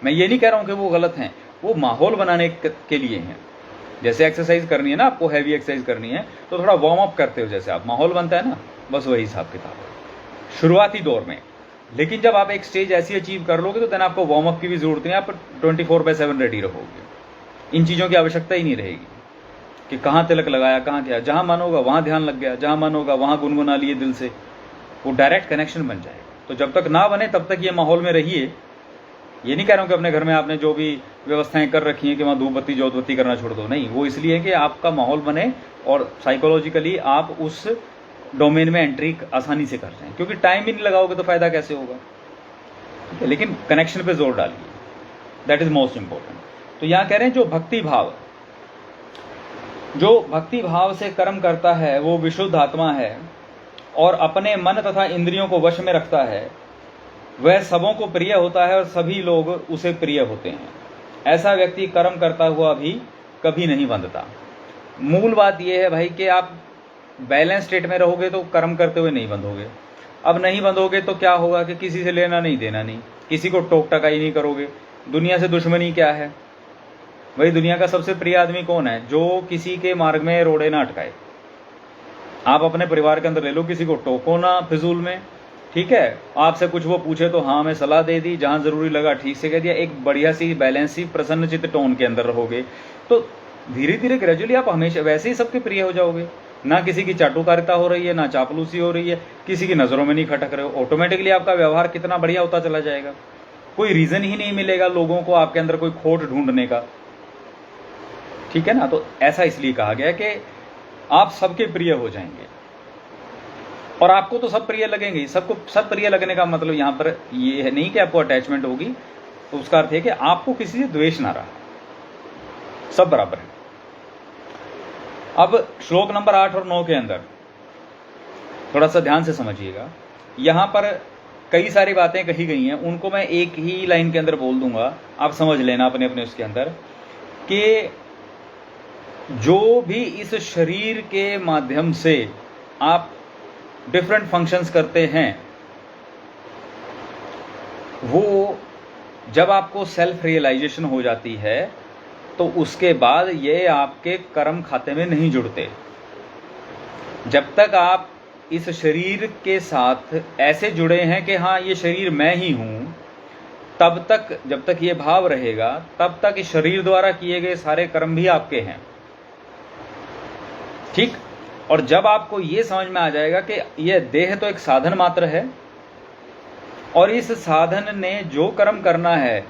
मैं ये नहीं कह रहा हूं कि वो गलत हैं, वो माहौल बनाने के लिए हैं। जैसे एक्सरसाइज करनी है ना, आपको हैवी एक्सरसाइज करनी है तो थोड़ा वार्म अप करते हो, जैसे आप माहौल बनता है ना, बस वही हिसाब किताब है शुरुआती दौर में। लेकिन जब आप एक स्टेज ऐसी अचीव कर लोगे तो देन आपको वार्म अप की भी जरूरत नहीं, आप 24/7 रेडी रहोगे, इन चीजों की आवश्यकता ही नहीं रहेगी कि कहाँ तिलक लगाया, कहाँ क्या, जहां मन होगा वहां ध्यान लग गया, जहां मन होगा वहां गुनगुना लिए दिल से, वो डायरेक्ट कनेक्शन बन जाएगा। तो जब तक ना बने तब तक ये माहौल में रहिए। ये नहीं कह रहा हूं कि अपने घर में आपने जो भी व्यवस्थाएं कर रखी हैं कि वहां धूप बत्ती जोत बत्ती करना छोड़ दो, नहीं, वो इसलिए है कि आपका माहौल बने और साइकोलॉजिकली आप उस डोमेन में एंट्री आसानी से कर जाएं, क्योंकि टाइम भी नहीं लगाओगे तो फायदा कैसे होगा, ठीक है। लेकिन कनेक्शन पे जोर डालिए, दैट इज मोस्ट इंपॉर्टेंट। तो यहां कह रहे हैं जो भक्ति भाव से कर्म करता है वो विशुद्ध आत्मा है और अपने मन तथा इंद्रियों को वश में रखता है, वह सबों को प्रिय होता है और सभी लोग उसे प्रिय होते हैं। ऐसा व्यक्ति कर्म करता हुआ भी कभी नहीं बंधता। मूल बात यह है भाई कि आप बैलेंस स्टेट में रहोगे तो कर्म करते हुए नहीं बंधोगे। अब नहीं बंधोगे तो क्या होगा कि किसी से लेना नहीं देना नहीं, किसी को टोक टकाई नहीं करोगे। दुनिया से दुश्मनी क्या है भाई? दुनिया का सबसे प्रिय आदमी कौन है? जो किसी के मार्ग में रोड़े ना अटकाए। आप अपने परिवार के अंदर ले लो, किसी को टोको ना फिजूल में, ठीक है। आपसे कुछ वो पूछे तो हाँ मैं सलाह दे दी, जहां जरूरी लगा ठीक से कह दिया। एक बढ़िया सी बैलेंस सी प्रसन्नचित्त टोन के अंदर रहोगे तो धीरे धीरे ग्रेजुअली आप हमेशा वैसे ही सबके प्रिय हो जाओगे। ना किसी की चाटुकारिता हो रही है, ना चापलूसी हो रही है, किसी की नजरों में नहीं खटक रहे हो। ऑटोमेटिकली आपका व्यवहार कितना बढ़िया होता चला जाएगा। कोई रीजन ही नहीं मिलेगा लोगों को आपके अंदर कोई खोट ढूंढने का, ठीक है ना। तो ऐसा इसलिए कहा गया कि आप सबके प्रिय हो जाएंगे और आपको तो सब प्रिय लगेंगे। सबको सब प्रिय लगने का मतलब यहां पर ये है नहीं कि आपको अटैचमेंट होगी, तो उसका अर्थ है कि आपको किसी से द्वेष ना रहा, सब बराबर है। अब श्लोक नंबर 8 और 9 के अंदर थोड़ा सा ध्यान से समझिएगा। यहां पर कई सारी बातें कही गई हैं, उनको मैं एक ही लाइन के अंदर बोल दूंगा, आप समझ लेना अपने अपने उसके अंदर कि जो भी इस शरीर के माध्यम से आप डिफरेंट फंक्शंस करते हैं, वो जब आपको सेल्फ रियलाइजेशन हो जाती है तो उसके बाद ये आपके कर्म खाते में नहीं जुड़ते। जब तक आप इस शरीर के साथ ऐसे जुड़े हैं कि हाँ ये शरीर मैं ही हूं, तब तक, जब तक ये भाव रहेगा, तब तक इस शरीर द्वारा किए गए सारे कर्म भी आपके हैं। ठीक। और जब आपको ये समझ में आ जाएगा कि यह देह तो एक साधन मात्र है और इस साधन ने जो कर्म करना है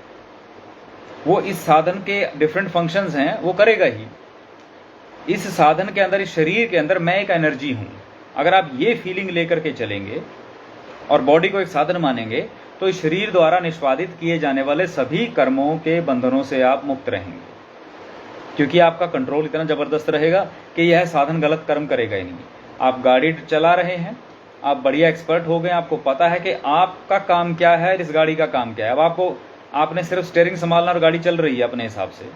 वो इस साधन के डिफरेंट फंक्शंस हैं, वो करेगा ही। इस साधन के अंदर, इस शरीर के अंदर मैं एक एनर्जी हूं। अगर आप ये फीलिंग लेकर के चलेंगे और बॉडी को एक साधन मानेंगे, तो इस शरीर द्वारा निष्पादित किए जाने वाले सभी कर्मों के बंधनों से आप मुक्त रहेंगे, क्योंकि आपका कंट्रोल इतना जबरदस्त रहेगा कि यह साधन गलत कर्म करेगा ही नहीं। आप गाड़ी चला रहे हैं, आप बढ़िया एक्सपर्ट हो गए, आपको पता है कि आपका काम क्या है, इस गाड़ी का काम क्या है। अब आपने सिर्फ स्टीयरिंग संभालना और गाड़ी चल रही है अपने हिसाब से,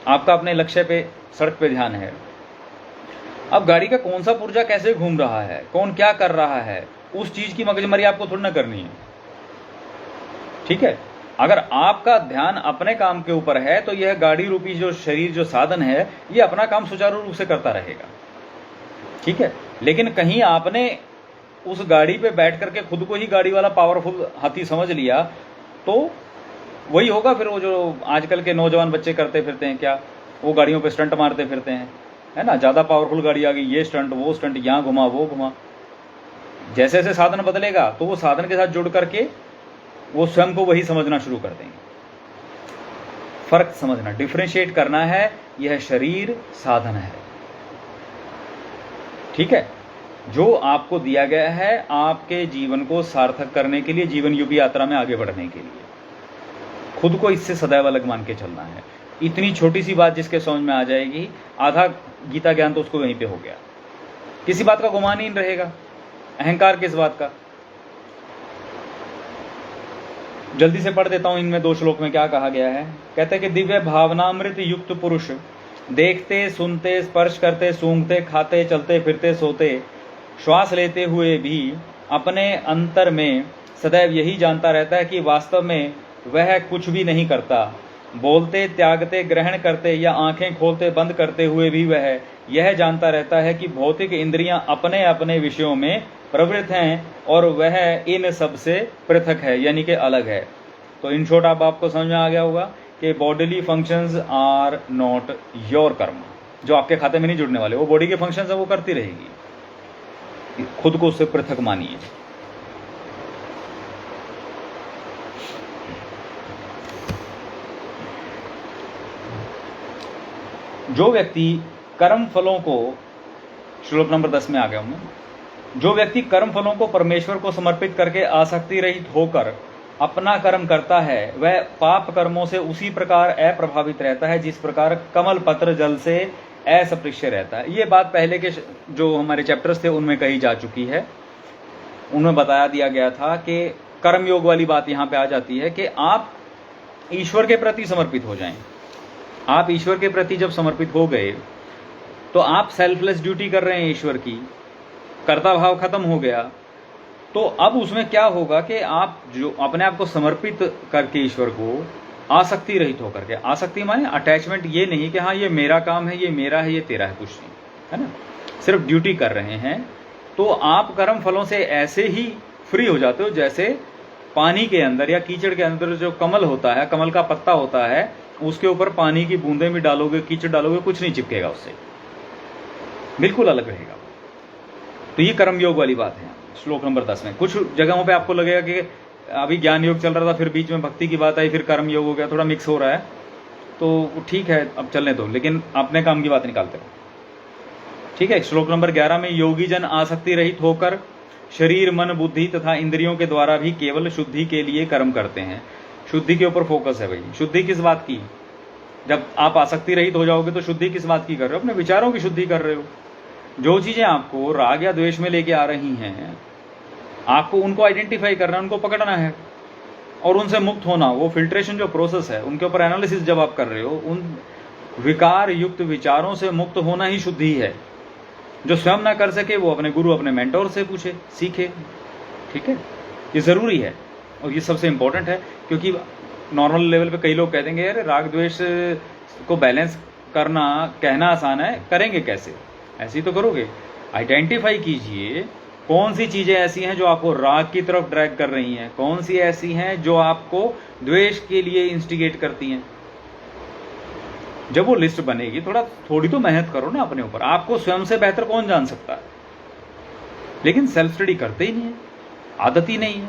आपका अपने लक्ष्य पे, सड़क पे ध्यान है। अब गाड़ी का कौन सा पुर्जा कैसे घूम रहा है, कौन क्या कर रहा है, उस चीज की मगजमारी आपको थोड़ी ना करनी है। ठीक है। अगर आपका ध्यान अपने काम के ऊपर है तो यह गाड़ी रूपी जो शरीर, जो साधन है, ये अपना काम सुचारू रूप से करता रहेगा। ठीक है। लेकिन कहीं आपने उस गाड़ी पे बैठ करके खुद को ही गाड़ी वाला पावरफुल हाथी समझ लिया, तो वही होगा फिर वो जो आजकल के नौजवान बच्चे करते फिरते हैं, क्या वो गाड़ियों पे स्टंट मारते फिरते हैं, है ना। ज्यादा पावरफुल गाड़ी आ गई, ये स्टंट, वो स्टंट, यहाँ घुमा, वो घुमा। जैसे जैसे साधन बदलेगा तो वो साधन के साथ जुड़ करके वो स्वयं को वही समझना शुरू कर देंगे। फर्क समझना, डिफरेंशिएट करना है, यह शरीर साधन है। ठीक है। जो आपको दिया गया है आपके जीवन को सार्थक करने के लिए, जीवन युगी यात्रा में आगे बढ़ने के लिए, खुद को इससे सदैव अलग मान के चलना है। इतनी छोटी सी बात जिसके समझ में आ जाएगी, आधा गीता ज्ञान तो उसको वहीं पे हो गया। किसी बात का गुमान ही नहीं रहेगा, अहंकार किस बात का। जल्दी से पढ़ देता हूं, इनमें 2 श्लोक में क्या कहा गया है। कहते हैं कि दिव्य भावनामृत युक्त पुरुष देखते, सुनते, स्पर्श करते, सूंघते, खाते, चलते फिरते, सोते, श्वास लेते हुए भी अपने अंतर में सदैव यही जानता रहता है कि वास्तव में वह कुछ भी नहीं करता। बोलते, त्यागते, ग्रहण करते या आंखें खोलते बंद करते हुए भी वह यह जानता रहता है कि भौतिक इंद्रियां अपने अपने विषयों में प्रवृत्त हैं और वह इन सब से पृथक है, यानी कि अलग है। तो इन शॉर्ट अब आपको समझ में आ गया होगा कि bodily functions are not your karma. जो आपके खाते में नहीं जुड़ने वाले, वो बॉडी के फंक्शंस है, वो करती रहेगी। खुद को उससे पृथक मानिए। जो व्यक्ति कर्म फलों को, श्लोक नंबर 10 में आ गया हूं मैं, जो व्यक्ति कर्म फलों को परमेश्वर को समर्पित करके आसक्ति रहित होकर अपना कर्म करता है, वह पाप कर्मों से उसी प्रकार अप्रभावित रहता है जिस प्रकार कमल पत्र जल से असपृश्य रहता है। ये बात पहले के जो हमारे चैप्टर्स थे उनमें कही जा चुकी है। उनमें बताया दिया गया था कि कर्मयोग वाली बात यहाँ पे आ जाती है कि आप ईश्वर के प्रति समर्पित हो जाएं। आप ईश्वर के प्रति जब समर्पित हो गए तो आप सेल्फलेस ड्यूटी कर रहे हैं ईश्वर की, कर्ता भाव खत्म हो गया। तो अब उसमें क्या होगा कि आप जो अपने आप को समर्पित करके ईश्वर को आसक्ति रहित होकर के, आसक्ति माने अटैचमेंट, ये नहीं कि हाँ ये मेरा काम है, ये मेरा है, ये तेरा है, कुछ नहीं, है ना, सिर्फ ड्यूटी कर रहे हैं, तो आप कर्म फलों से ऐसे ही फ्री हो जाते हो जैसे पानी के अंदर या कीचड़ के अंदर जो कमल होता है, कमल का पत्ता होता है, उसके ऊपर पानी की बूंदें भी डालोगे, कीचड़ डालोगे, कुछ नहीं चिपकेगा उससे, बिल्कुल अलग रहेगा। तो ये कर्मयोग वाली बात है श्लोक नंबर 10 में। कुछ जगहों पे आपको लगेगा कि अभी ज्ञान योग चल रहा था, फिर बीच में भक्ति की बात आई, फिर कर्म योग हो गया, थोड़ा मिक्स हो रहा है, तो ठीक है अब चलने दो, लेकिन अपने काम की बात निकालते रहो। ठीक है। श्लोक नंबर 11 में योगी जन आसक्ति रहित होकर शरीर, मन, बुद्धि तथा इंद्रियों के द्वारा भी केवल शुद्धि के लिए कर्म करते हैं। शुद्धि के ऊपर फोकस है भाई। शुद्धि किस बात की? जब आप आसक्ति रहित हो जाओगे तो शुद्धि किस बात की कर रहे हो? अपने विचारों की शुद्धि कर रहे हो। जो चीजें आपको राग या द्वेष में लेके आ रही हैं, आपको उनको आइडेंटिफाई करना है, उनको पकड़ना है और उनसे मुक्त होना। वो फिल्ट्रेशन जो प्रोसेस है, उनके ऊपर एनालिसिस जब आप कर रहे हो, उन विकार युक्त विचारों से मुक्त होना ही शुद्धि है। जो स्वयं ना कर सके वो अपने गुरु, अपने मेंटोर से पूछे, सीखे। ठीक है, ये जरूरी है और ये सबसे इंपॉर्टेंट है, क्योंकि नॉर्मल लेवल पे कई लोग कह देंगे यार राग द्वेष को बैलेंस करना कहना आसान है, करेंगे कैसे? ऐसे ही तो करोगे। आइडेंटिफाई कीजिए कौन सी चीजें ऐसी हैं जो आपको राग की तरफ ड्रैग कर रही हैं, कौन सी ऐसी हैं जो आपको द्वेष के लिए इंस्टिगेट करती हैं। जब वो लिस्ट बनेगी थोड़ी तो मेहनत करो ना अपने ऊपर। आपको स्वयं से बेहतर कौन जान सकता है, लेकिन सेल्फ स्टडी करते ही नहीं है, आदत ही नहीं है।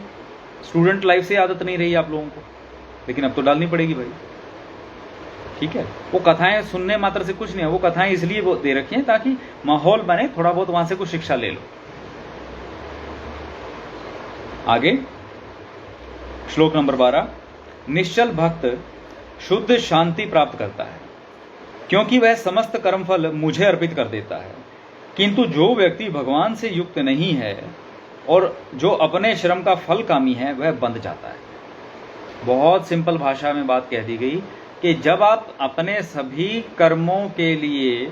स्टूडेंट लाइफ से आदत नहीं रही आप लोगों को, लेकिन अब तो डालनी पड़ेगी भाई। ठीक है, वो कथाएं सुनने मात्र से कुछ नहीं है, वो कथाएं इसलिए वो दे रखी हैं ताकि माहौल बने, थोड़ा बहुत वहां से कुछ शिक्षा ले लो। आगे श्लोक नंबर 12। निश्चल भक्त शुद्ध शांति प्राप्त करता है, क्योंकि वह समस्त कर्मफल मुझे अर्पित कर देता है। किंतु जो व्यक्ति भगवान से युक्त नहीं है और जो अपने श्रम का फल कामी है, वह बंध जाता है। बहुत सिंपल भाषा में बात कह दी गई कि जब आप अपने सभी कर्मों के लिए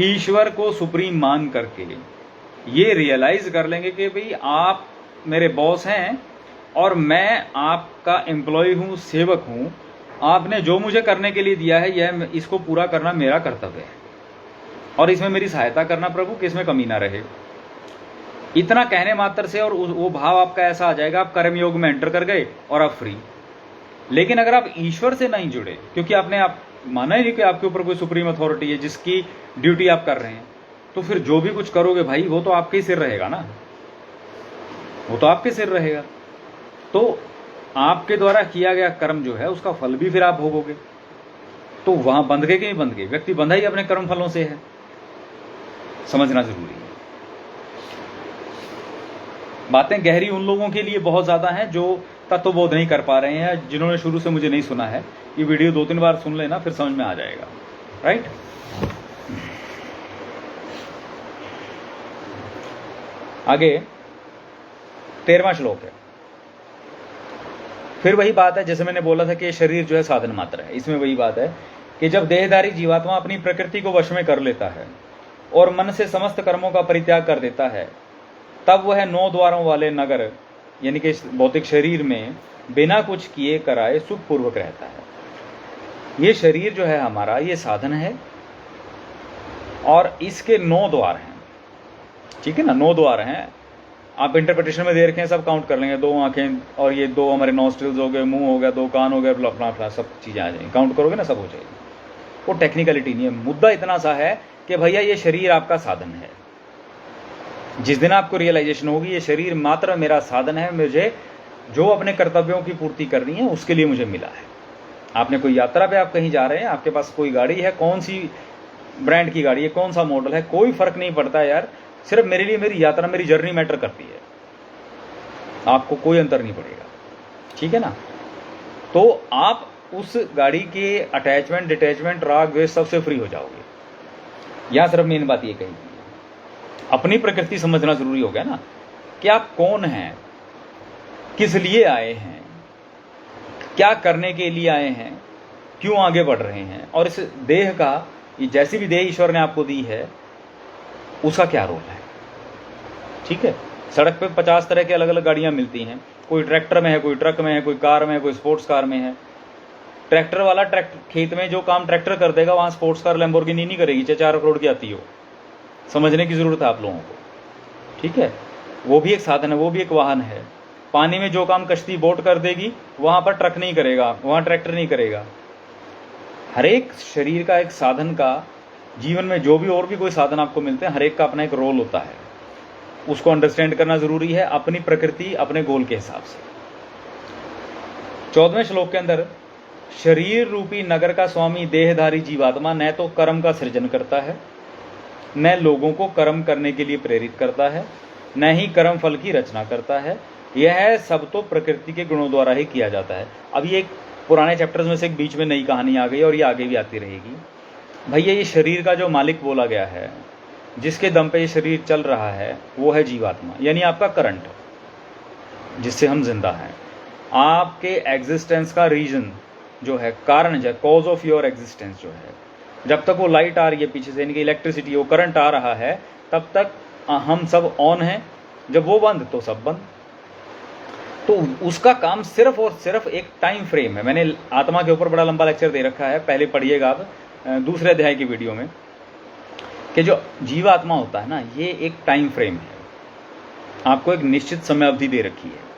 ईश्वर को सुप्रीम मान करके ये रियलाइज कर लेंगे कि भाई आप मेरे बॉस हैं और मैं आपका एम्प्लॉय हूं, सेवक हूं, आपने जो मुझे करने के लिए दिया है यह इसको पूरा करना मेरा कर्तव्य है और इसमें मेरी सहायता करना प्रभु कि इसमें कमी ना रहे। इतना कहने मात्र से और वो भाव आपका ऐसा आ जाएगा, आप कर्म योग में एंटर कर गए और आप फ्री। लेकिन अगर आप ईश्वर से नहीं जुड़े, क्योंकि आपने आप माना ही नहीं कि आपके ऊपर कोई सुप्रीम अथॉरिटी है जिसकी ड्यूटी आप कर रहे हैं, तो फिर जो भी कुछ करोगे भाई वो तो आपके ही सिर रहेगा ना, वो तो आपके सिर रहेगा। तो आपके द्वारा किया गया कर्म जो है उसका फल भी फिर आप भोगोगे। तो वहां बंध गए कि नहीं बंध गए? व्यक्ति बंधा ही अपने कर्म फलों से है, समझना जरूरी है। बातें गहरी उन लोगों के लिए बहुत ज्यादा हैं जो तत्वबोध नहीं कर पा रहे हैं, जिन्होंने शुरू से मुझे नहीं सुना है। ये वीडियो 2-3 बार सुन लेना, फिर समझ में आ जाएगा। राइट, आगे 13वां श्लोक है। फिर वही बात है जैसे मैंने बोला था कि शरीर जो है साधन मात्र है। इसमें वही बात है कि जब देहधारी जीवात्मा अपनी प्रकृति को वश में कर लेता है और मन से समस्त कर्मों का परित्याग कर देता है, तब वह 9 द्वारों वाले नगर यानी कि भौतिक शरीर में बिना कुछ किए कराए सुखपूर्वक रहता है। ये शरीर जो है हमारा, ये साधन है और इसके 9 द्वार हैं। ठीक है ना, 9 द्वार हैं। आप इंटरप्रिटेशन में दे रखे हैं, सब काउंट कर लेंगे। 2 आंखें और ये 2 हमारे नॉस्ट्रिल्स हो गए, मुंह हो गया, 2 कान हो गए, अपना सब चीजें आ जाएंगी। काउंट करोगे ना, सब हो जाएगी। वो टेक्निकलिटी नहीं है, मुद्दा इतना सा है कि भैया ये शरीर आपका साधन है। जिस दिन आपको रियलाइजेशन होगी ये शरीर मात्र मेरा साधन है, मुझे जो अपने कर्तव्यों की पूर्ति करनी है उसके लिए मुझे मिला है। आपने कोई यात्रा पे आप कहीं जा रहे हैं, आपके पास कोई गाड़ी है, कौन सी ब्रांड की गाड़ी है, कौन सा मॉडल है, कोई फर्क नहीं पड़ता यार। सिर्फ मेरे लिए मेरी यात्रा, मेरी जर्नी मैटर करती है, आपको कोई अंतर नहीं पड़ेगा। ठीक है ना। तो आप उस गाड़ी के अटैचमेंट, डिटैचमेंट, राग द्वेष सबसे फ्री हो जाओगे। यहां सिर्फ मेन बात ये कही, अपनी प्रकृति समझना जरूरी हो गया ना कि आप कौन हैं, किस लिए आए हैं, क्या करने के लिए आए हैं, क्यों आगे बढ़ रहे हैं, और इस देह का, ये जैसी भी देह ईश्वर ने आपको दी है उसका क्या रोल है। ठीक है, सड़क पे 50 तरह की अलग अलग गाड़ियां मिलती हैं। कोई ट्रैक्टर में है, कोई ट्रक में है, कोई कार में है, कोई स्पोर्ट्स कार में है। ट्रैक्टर वाला खेत में जो काम ट्रैक्टर कर देगा वहां स्पोर्ट्स कार लैम्बोर्गिनी नहीं करेगी, चाहे 4 करोड़ की आती हो। समझने की जरूरत है आप लोगों को। ठीक है, वो भी एक साधन है, वो भी एक वाहन है। पानी में जो काम कश्ती बोट कर देगी वहां पर ट्रक नहीं करेगा, वहां ट्रैक्टर नहीं करेगा। हर एक शरीर का, एक साधन का, जीवन में जो भी और भी कोई साधन आपको मिलते हैं, हर एक का अपना एक रोल होता है। उसको अंडरस्टैंड करना जरूरी है अपनी प्रकृति, अपने गोल के हिसाब से। 14वें श्लोक के अंदर, शरीर रूपी नगर का स्वामी देहधारी जीवात्मा न तो कर्म का सृजन करता है, न लोगों को कर्म करने के लिए प्रेरित करता है, न ही कर्म फल की रचना करता है। यह सब तो प्रकृति के गुणों द्वारा ही किया जाता है। अब ये एक पुराने चैप्टर्स में से एक बीच में नई कहानी आ गई और ये आगे भी आती रहेगी। भैया ये शरीर का जो मालिक बोला गया है, जिसके दम पे ये शरीर चल रहा है, वो है जीवात्मा, यानी आपका करंट, जिससे हम जिंदा हैं। आपके एग्जिस्टेंस का रीजन जो है, कारण जो है, कॉज ऑफ योर एग्जिस्टेंस जो है, जब तक वो लाइट आ रही है पीछे से, यानी कि इलेक्ट्रिसिटी, वो करंट आ रहा है, तब तक हम सब ऑन हैं। जब वो बंद तो सब बंद। तो उसका काम सिर्फ और सिर्फ एक टाइम फ्रेम है। मैंने आत्मा के ऊपर बड़ा लंबा लेक्चर दे रखा है, पहले पढ़िएगा आप दूसरे अध्याय की वीडियो में, कि जो जीवात्मा होता है ना, ये एक टाइम फ्रेम है, आपको एक निश्चित समय अवधि दे रखी है।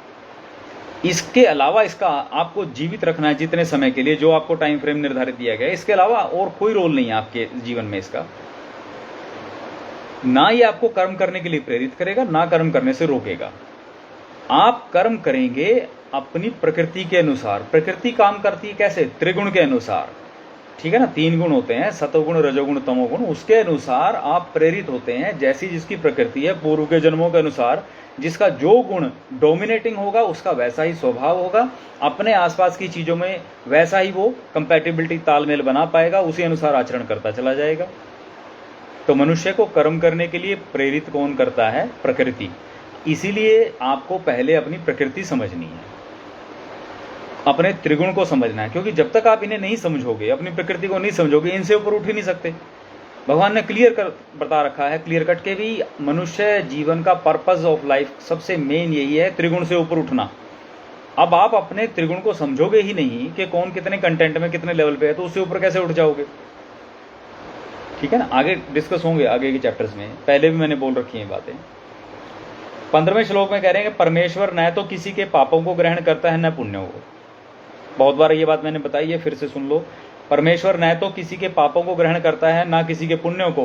इसके अलावा इसका आपको जीवित रखना है जितने समय के लिए जो आपको टाइम फ्रेम निर्धारित दिया गया है, इसके अलावा और कोई रोल नहीं है आपके जीवन में इसका। ना ये आपको कर्म करने के लिए प्रेरित करेगा, ना कर्म करने से रोकेगा। आप कर्म करेंगे अपनी प्रकृति के अनुसार। प्रकृति काम करती है कैसे? त्रिगुण के अनुसार, ठीक है ना। 3 गुण होते हैं, सतोगुण, रजोगुण, तमोगुण। उसके अनुसार आप प्रेरित होते हैं, जैसी जिसकी प्रकृति है। पूर्व के जन्मों के अनुसार जिसका जो गुण डोमिनेटिंग होगा उसका वैसा ही स्वभाव होगा, अपने आसपास की चीजों में वैसा ही वो कंपैटिबिलिटी, तालमेल बना पाएगा, उसी अनुसार आचरण करता चला जाएगा। तो मनुष्य को कर्म करने के लिए प्रेरित कौन करता है? प्रकृति। इसीलिए आपको पहले अपनी प्रकृति समझनी है, अपने त्रिगुण को समझना है, क्योंकि जब तक आप इन्हें नहीं समझोगे, अपनी प्रकृति को नहीं समझोगे, इनसे ऊपर उठ ही नहीं सकते। भगवान ने क्लियर कर बता रखा है, क्लियर कट के भी, मनुष्य जीवन का पर्पस ऑफ लाइफ सबसे मेन यही है, त्रिगुण से ऊपर उठना। अब आप अपने त्रिगुण को समझोगे ही नहीं कि कौन कितने कंटेंट में कितने लेवल पे है, तो उससे ऊपर कैसे उठ जाओगे? ठीक है ना, आगे डिस्कस होंगे आगे के चैप्टर्स में, पहले भी मैंने बोल रखी हैं बातें। 15वें श्लोक में कह रहे हैं कि परमेश्वर न तो किसी के पापों को ग्रहण करता है न पुण्यों को। बहुत बार ये बात मैंने बताई है, फिर से सुन लो। परमेश्वर न तो किसी के पापों को ग्रहण करता है ना किसी के पुण्यों को,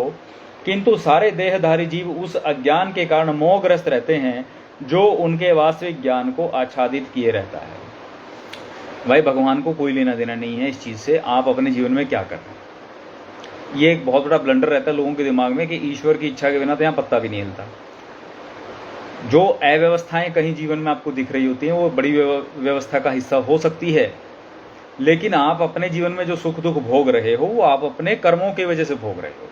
किंतु सारे देहधारी जीव उस अज्ञान के कारण मोहग्रस्त रहते हैं जो उनके वास्तविक ज्ञान को आच्छादित किए रहता है। भाई भगवान को कोई लेना देना नहीं है इस चीज से, आप अपने जीवन में क्या कर रहे हैं। ये एक बहुत बड़ा ब्लंडर रहता है लोगों के दिमाग में कि ईश्वर की इच्छा के बिना तो यहाँ पत्ता भी नहीं हिलता। जो अव्यवस्थाएं कहीं जीवन में आपको दिख रही होती हैं वो बड़ी व्यवस्था का हिस्सा हो सकती है, लेकिन आप अपने जीवन में जो सुख दुख भोग रहे हो वो आप अपने कर्मों की वजह से भोग रहे हो।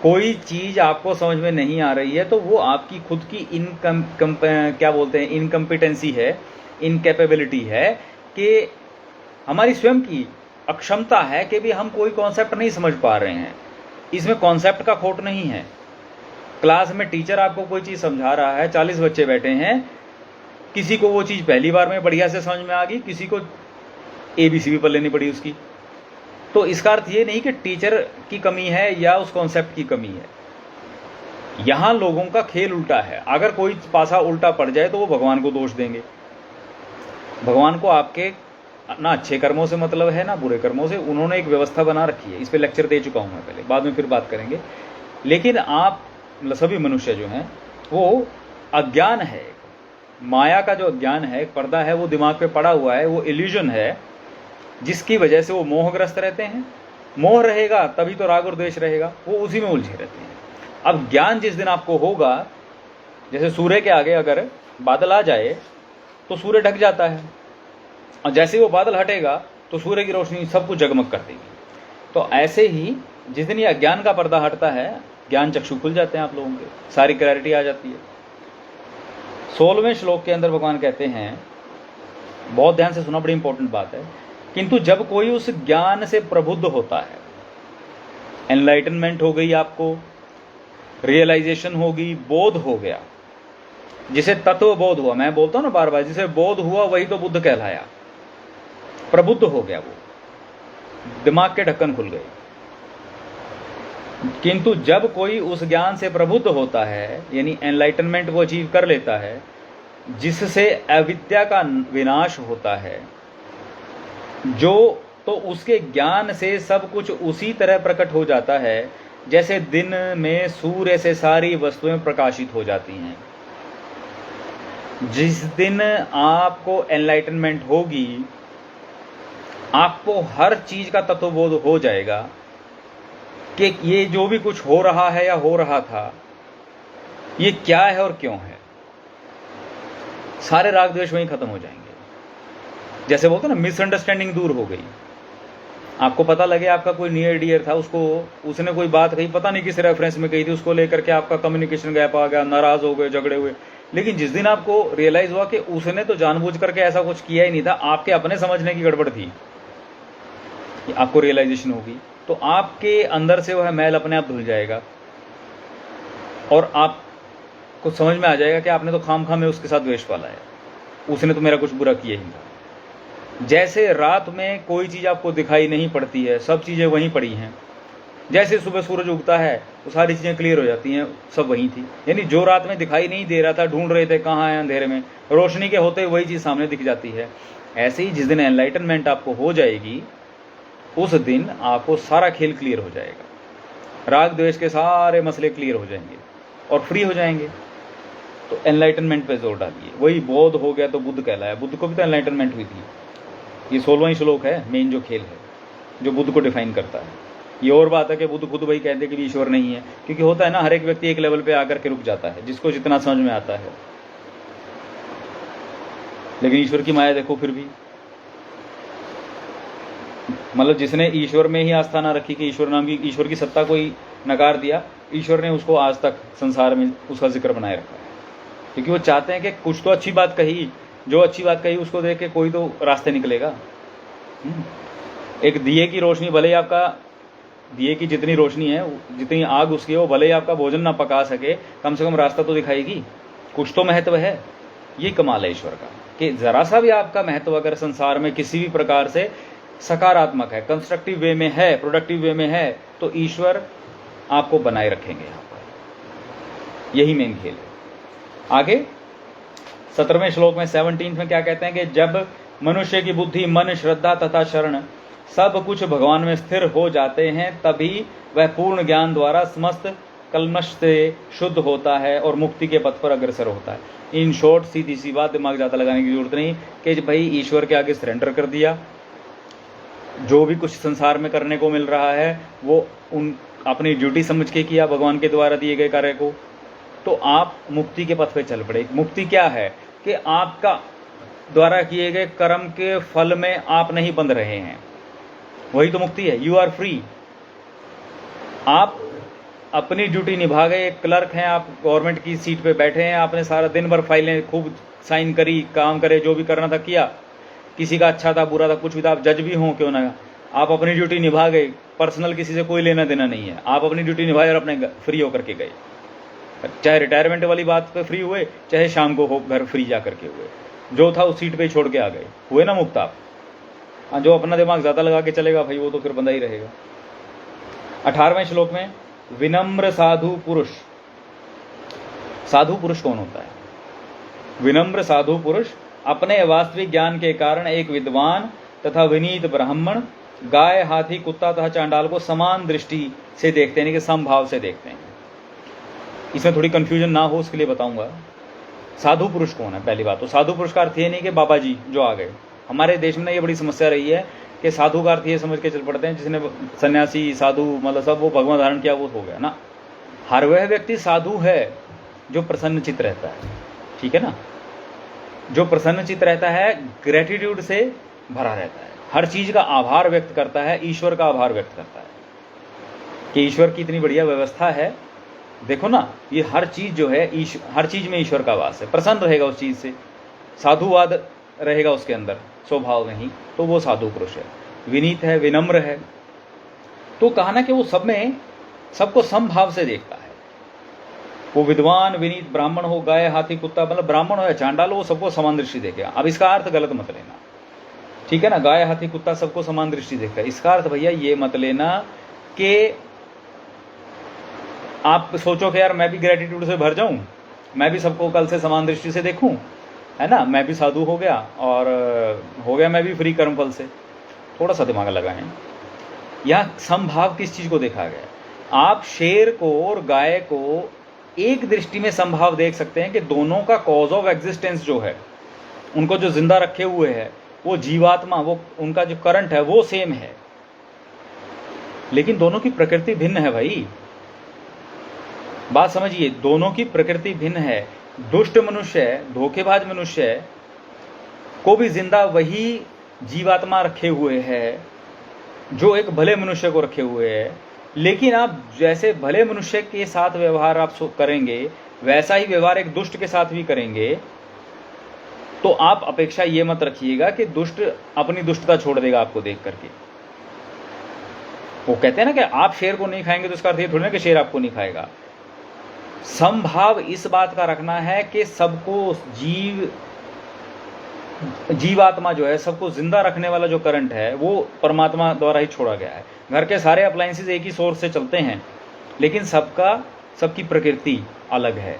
कोई चीज आपको समझ में नहीं आ रही है तो वो आपकी खुद की इनकम्पिटेंसी है, इनकैपेबिलिटी है, कि हमारी स्वयं की अक्षमता है कि भी हम कोई कॉन्सेप्ट नहीं समझ पा रहे हैं। इसमें कॉन्सेप्ट का खोट नहीं है। क्लास में टीचर आपको कोई चीज समझा रहा है, 40 बच्चे बैठे हैं, किसी को वो चीज पहली बार में बढ़िया से समझ में आ गई, किसी को ABC भी पढ़ लेनी पड़ी उसकी। तो इसका अर्थ ये नहीं कि टीचर की कमी है या उस कॉन्सेप्ट की कमी है। यहां लोगों का खेल उल्टा है। अगर कोई पासा उल्टा पड़ जाए तो वो भगवान को दोष देंगे। भगवान को आपके ना अच्छे कर्मों से मतलब है ना बुरे कर्मों से। उन्होंने एक व्यवस्था बना रखी है, इस पे लेक्चर दे चुका हूं मैं पहले, बाद में फिर बात करेंगे। लेकिन आप सभी मनुष्य जो हैं वो अज्ञान है, माया का जो अज्ञान है, पर्दा है, वो दिमाग पे पड़ा हुआ है, वो इल्यूजन है, जिसकी वजह से वो मोहग्रस्त रहते हैं। मोह रहेगा तभी तो राग और द्वेष रहेगा, वो उसी में उलझे रहते हैं। अब ज्ञान जिस दिन आपको होगा, जैसे सूर्य के आगे अगर बादल आ जाए तो सूर्य ढक जाता है, और जैसे ही वो बादल हटेगा तो सूर्य की रोशनी सब कुछ जगमग कर देगी। तो ऐसे ही जिस दिन ये अज्ञान का पर्दा हटता है, ज्ञान चक्षु खुल जाते हैं आप लोगों के, सारी क्लैरिटी आ जाती है। 16वें श्लोक के अंदर भगवान कहते हैं, बहुत ध्यान से सुना, बड़ी इंपॉर्टेंट बात है, किंतु जब कोई उस ज्ञान से प्रबुद्ध होता है, एनलाइटनमेंट हो गई, आपको रियलाइजेशन होगी, बोध हो गया, जिसे तत्व बोध हुआ, मैं बोलता हूं ना बार बार, जिसे बोध हुआ वही तो बुद्ध कहलाया। प्रबुद्ध हो गया वो, दिमाग के ढक्कन खुल गए। किंतु जब कोई उस ज्ञान से प्रबुद्ध होता है, यानी एनलाइटनमेंट वो अचीव कर लेता है, जिससे अविद्या का विनाश होता है, जो तो उसके ज्ञान से सब कुछ उसी तरह प्रकट हो जाता है जैसे दिन में सूर्य से सारी वस्तुएं प्रकाशित हो जाती हैं। जिस दिन आपको एनलाइटनमेंट होगी, आपको हर चीज का तत्वबोध हो जाएगा कि ये जो भी कुछ हो रहा है या हो रहा था, ये क्या है और क्यों है। सारे राग द्वेष वहीं खत्म हो जाएंगे। जैसे बोलते ना, मिसअंडरस्टैंडिंग दूर हो गई। आपको पता लगे आपका कोई नियर डियर था, उसने कोई बात कही, पता नहीं किस रेफरेंस में कही थी, उसको लेकर के आपका कम्युनिकेशन गैप आ गया, नाराज हो गए, झगड़े हुए। लेकिन जिस दिन आपको रियलाइज हुआ कि उसने तो जानबूझ करके ऐसा कुछ किया ही नहीं था, आपके अपने समझने की गड़बड़ थी, आपको रियलाइजेशन होगी, तो आपके अंदर से वह मैल अपने आप धुल जाएगा और आपको समझ में आ जाएगा कि आपने तो खामखा में उसके साथ द्वेष पाला है, उसने तो मेरा कुछ बुरा किया ही था। जैसे रात में कोई चीज आपको दिखाई नहीं पड़ती है, सब चीजें वहीं पड़ी हैं, जैसे सुबह सूरज उगता है वो सारी चीज़ें क्लियर हो जाती हैं, सब वही थी। यानी जो रात में दिखाई नहीं दे रहा था, ढूंढ रहे थे कहाँ है अंधेरे में, रोशनी के होते वही चीज़ सामने दिख जाती है। ऐसे ही जिस दिन एनलाइटनमेंट आपको हो जाएगी उस दिन आपको सारा खेल क्लियर हो जाएगा, राग द्वेष के सारे मसले क्लियर हो जाएंगे और फ्री हो जाएंगे। तो एनलाइटनमेंट पे जोर डालिए। वही बौद्ध हो गया तो बुद्ध कहलाया, बुद्ध को भी तो एनलाइटनमेंट हुई थी। ये 16वां श्लोक है मेन जो खेल है, जो बुद्ध को डिफाइन करता है। ये और बात है कि बुद्ध खुद वही कहते हैं कि ईश्वर नहीं है, क्योंकि होता है ना, हर एक व्यक्ति एक लेवल पे आकर के रुक जाता है, जिसको जितना समझ में आता है। लेकिन ईश्वर की माया देखो फिर भी, मतलब जिसने ईश्वर में ही आस्था ना रखी कि ईश्वर नाम की, ईश्वर की सत्ता को ही नकार दिया, ईश्वर ने उसको आज तक संसार में उसका जिक्र बनाए रखा है। क्योंकि वो चाहते हैं कि कुछ तो अच्छी बात कही, जो अच्छी बात कही उसको देख के कोई तो रास्ते निकलेगा। एक दिए की रोशनी, भले ही आपका दिए की जितनी रोशनी है, जितनी आग उसकी है, वो भले ही आपका भोजन ना पका सके, कम से कम रास्ता तो दिखाएगी, कुछ तो महत्व है। ये कमाल है ईश्वर का कि जरा सा भी आपका महत्व अगर संसार में किसी भी प्रकार से सकारात्मक है, कंस्ट्रक्टिव वे में है, प्रोडक्टिव वे में है, तो ईश्वर आपको बनाए रखेंगे यहाँ पर। यही मेन खेल है। आगे 17वें श्लोक में 17 में क्या कहते हैं कि जब मनुष्य की बुद्धि, मन, श्रद्धा तथा शरण सब कुछ भगवान में स्थिर हो जाते हैं, तभी वह पूर्ण ज्ञान द्वारा समस्त कल्मश से शुद्ध होता है और मुक्ति के पथ पर अग्रसर होता है। इन शॉर्ट सीधी सी बात, दिमाग ज़्यादा लगाने की जरूरत नहीं कि भाई ईश्वर के आगे सरेंडर कर दिया, जो भी कुछ संसार में करने को मिल रहा है वो उन अपनी ड्यूटी समझ के किया, भगवान के द्वारा दिए गए कार्य को, तो आप मुक्ति के पथ पे चल पड़े। मुक्ति क्या है कि आपका द्वारा किए गए कर्म के फल में आप नहीं बंध रहे हैं, वही तो मुक्ति है। You are free. आप अपनी ड्यूटी निभा गए, एक क्लर्क हैं आप, गवर्नमेंट की सीट पे बैठे हैं, आपने सारा दिन भर फाइलें खूब साइन करी, काम करे, जो भी करना था किया, किसी का अच्छा था बुरा था कुछ भी था, आप जज भी हों क्यों ना, आप अपनी ड्यूटी निभा गए, पर्सनल किसी से कोई लेना देना नहीं है, आप अपनी ड्यूटी निभाए और अपने फ्री होकर के गए। चाहे रिटायरमेंट वाली बात पे फ्री हुए, चाहे शाम को हो घर फ्री जा करके हुए, जो था उस सीट पे ही छोड़ के आ गए, हुए ना मुक्त आप। जो अपना दिमाग ज्यादा लगा के चलेगा भाई वो तो फिर बंधा ही रहेगा। 18वें श्लोक में विनम्र साधु पुरुष। साधु पुरुष कौन होता है? विनम्र साधु पुरुष अपने वास्तविक ज्ञान के कारण एक विद्वान तथा विनीत ब्राह्मण, गाय, हाथी, कुत्ता तथा चांडाल को समान दृष्टि से देखते हैं, यानी कि समभाव से देखते हैं। इसमें थोड़ी कंफ्यूजन ना हो उसके लिए बताऊंगा। साधु पुरुष कौन है? पहली बात तो साधु पुरुष का अर्थ ये नहीं कि बाबा जी जो आ गए। हमारे देश में ये बड़ी समस्या रही है कि साधु का अर्थ ये समझ के चल पड़ते हैं जिसने सन्यासी साधु मतलब सब वो भगवान धारण किया वो हो गया ना। हर वह व्यक्ति साधु है जो प्रसन्नचित्त रहता है, ठीक है ना, जो प्रसन्नचित्त रहता है, ग्रेटिट्यूड से भरा रहता है, हर चीज का आभार व्यक्त करता है, ईश्वर का आभार व्यक्त करता है कि ईश्वर की इतनी बढ़िया व्यवस्था है, देखो ना, ये हर चीज जो है हर चीज में ईश्वर का वास है, प्रसन्न रहेगा उस चीज से, साधुवाद रहेगा उसके अंदर स्वभाव में ही, तो वो साधु पुरुष है। विनीत है, विनम्र है, तो कहा ना कि वो सब में सबको समभाव से देखता है। वो विद्वान, विनीत, ब्राह्मण हो, गाय, हाथी, कुत्ता, मतलब ब्राह्मण हो या चांडाल हो, वो सबको समान दृष्टि देखेगा। अब इसका अर्थ गलत मत लेना, ठीक है ना, गाय, हाथी, कुत्ता सबको समान दृष्टि देखता है, इसका अर्थ भैया ये मत लेना कि आप सोचो कि यार मैं भी ग्रेटिट्यूड से भर जाऊं, मैं भी सबको कल से समान दृष्टि से देखूं, है ना, मैं भी साधु हो गया और हो गया मैं भी फ्री कर्मफल से। थोड़ा सा दिमाग लगाएं। यहाँ समभाव किस चीज को देखा गया? आप शेर को और गाय को एक दृष्टि में समभाव देख सकते हैं कि दोनों का कॉज ऑफ एग्जिस्टेंस जो है, उनको जो जिंदा रखे हुए है वो जीवात्मा, वो उनका जो करंट है वो सेम है, लेकिन दोनों की प्रकृति भिन्न है भाई। बात समझिए, दोनों की प्रकृति भिन्न है। दुष्ट मनुष्य, धोखेबाज मनुष्य को भी जिंदा वही जीवात्मा रखे हुए है जो एक भले मनुष्य को रखे हुए है, लेकिन आप जैसे भले मनुष्य के साथ व्यवहार आप करेंगे वैसा ही व्यवहार एक दुष्ट के साथ भी करेंगे, तो आप अपेक्षा ये मत रखिएगा कि दुष्ट अपनी दुष्टता छोड़ देगा आपको देख करके। वो कहते हैं ना कि आप शेर को नहीं खाएंगे तो उसका अर्थ ये थोड़ी ना कि शेर आपको नहीं खाएगा। समभाव इस बात का रखना है कि सबको जीव जीवात्मा जो है, सबको जिंदा रखने वाला जो करंट है वो परमात्मा द्वारा ही छोड़ा गया है। घर के सारे अप्लायंसेस एक ही सोर्स से चलते हैं, लेकिन सबकी प्रकृति अलग है,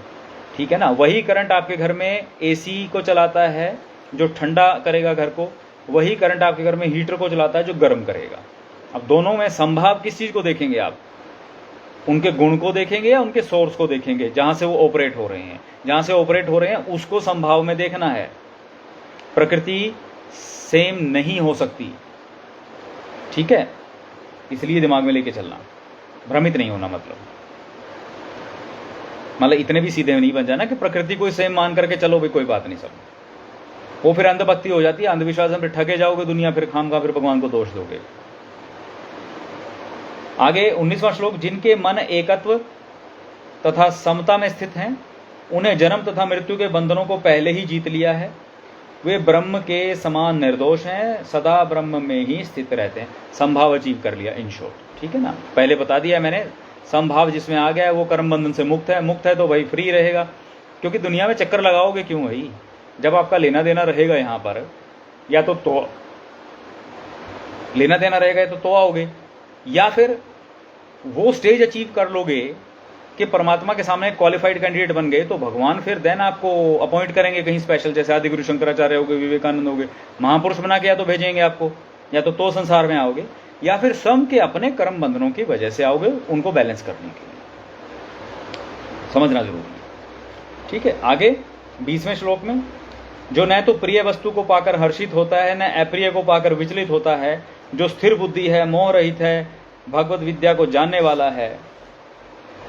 ठीक है ना। वही करंट आपके घर में एसी को चलाता है जो ठंडा करेगा घर को, वही करंट आपके घर में हीटर को चलाता है जो गर्म करेगा। अब दोनों में संभाव किस चीज को देखेंगे आप? उनके गुण को देखेंगे या उनके सोर्स को देखेंगे, जहां से वो ऑपरेट हो रहे हैं। जहां से ऑपरेट हो रहे हैं उसको संभाव में देखना है। प्रकृति सेम नहीं हो सकती, ठीक है, इसलिए दिमाग में लेके चलना, भ्रमित नहीं होना। मतलब इतने भी सीधे नहीं बन जाना कि प्रकृति को सेम मान करके चलो भाई कोई बात नहीं सब, वो फिर अंधभक्ति हो जाती है, अंधविश्वास में ठगे जाओगे दुनिया, फिर खामखा फिर भगवान को दोष दोगे। आगे 19वां श्लोक, जिनके मन एकत्व तथा समता में स्थित हैं, उन्हें जन्म तथा मृत्यु के बंधनों को पहले ही जीत लिया है, वे ब्रह्म के समान निर्दोष हैं, सदा ब्रह्म में ही स्थित रहते हैं। संभाव अचीव कर लिया इन शॉर्ट, ठीक है ना। पहले बता दिया मैंने, संभाव जिसमें आ गया है वो कर्म बंधन से मुक्त है। मुक्त है तो भाई फ्री रहेगा, क्योंकि दुनिया में चक्कर लगाओगे क्यों भाई, जब आपका लेना देना रहेगा यहाँ पर, या तो लेना देना रहेगा तो आओगे, या फिर वो स्टेज अचीव कर लोगे कि परमात्मा के सामने क्वालिफाइड कैंडिडेट बन गए, तो भगवान फिर देन आपको अपॉइंट करेंगे कहीं स्पेशल, जैसे आदि गुरु शंकराचार्य हो गए, विवेकानंद हो गए, महापुरुष बना के या तो भेजेंगे आपको, या तो संसार में आओगे, या फिर स्वयं के अपने कर्म बंधनों की वजह से आओगे उनको बैलेंस करने के लिए। समझना जरूरी है, ठीक है। आगे 20वें श्लोक में, जो न तो प्रिय वस्तु को पाकर हर्षित होता है, न अप्रिय को पाकर विचलित होता है, जो स्थिर बुद्धि है, मोह रहित है, भगवत विद्या को जानने वाला है,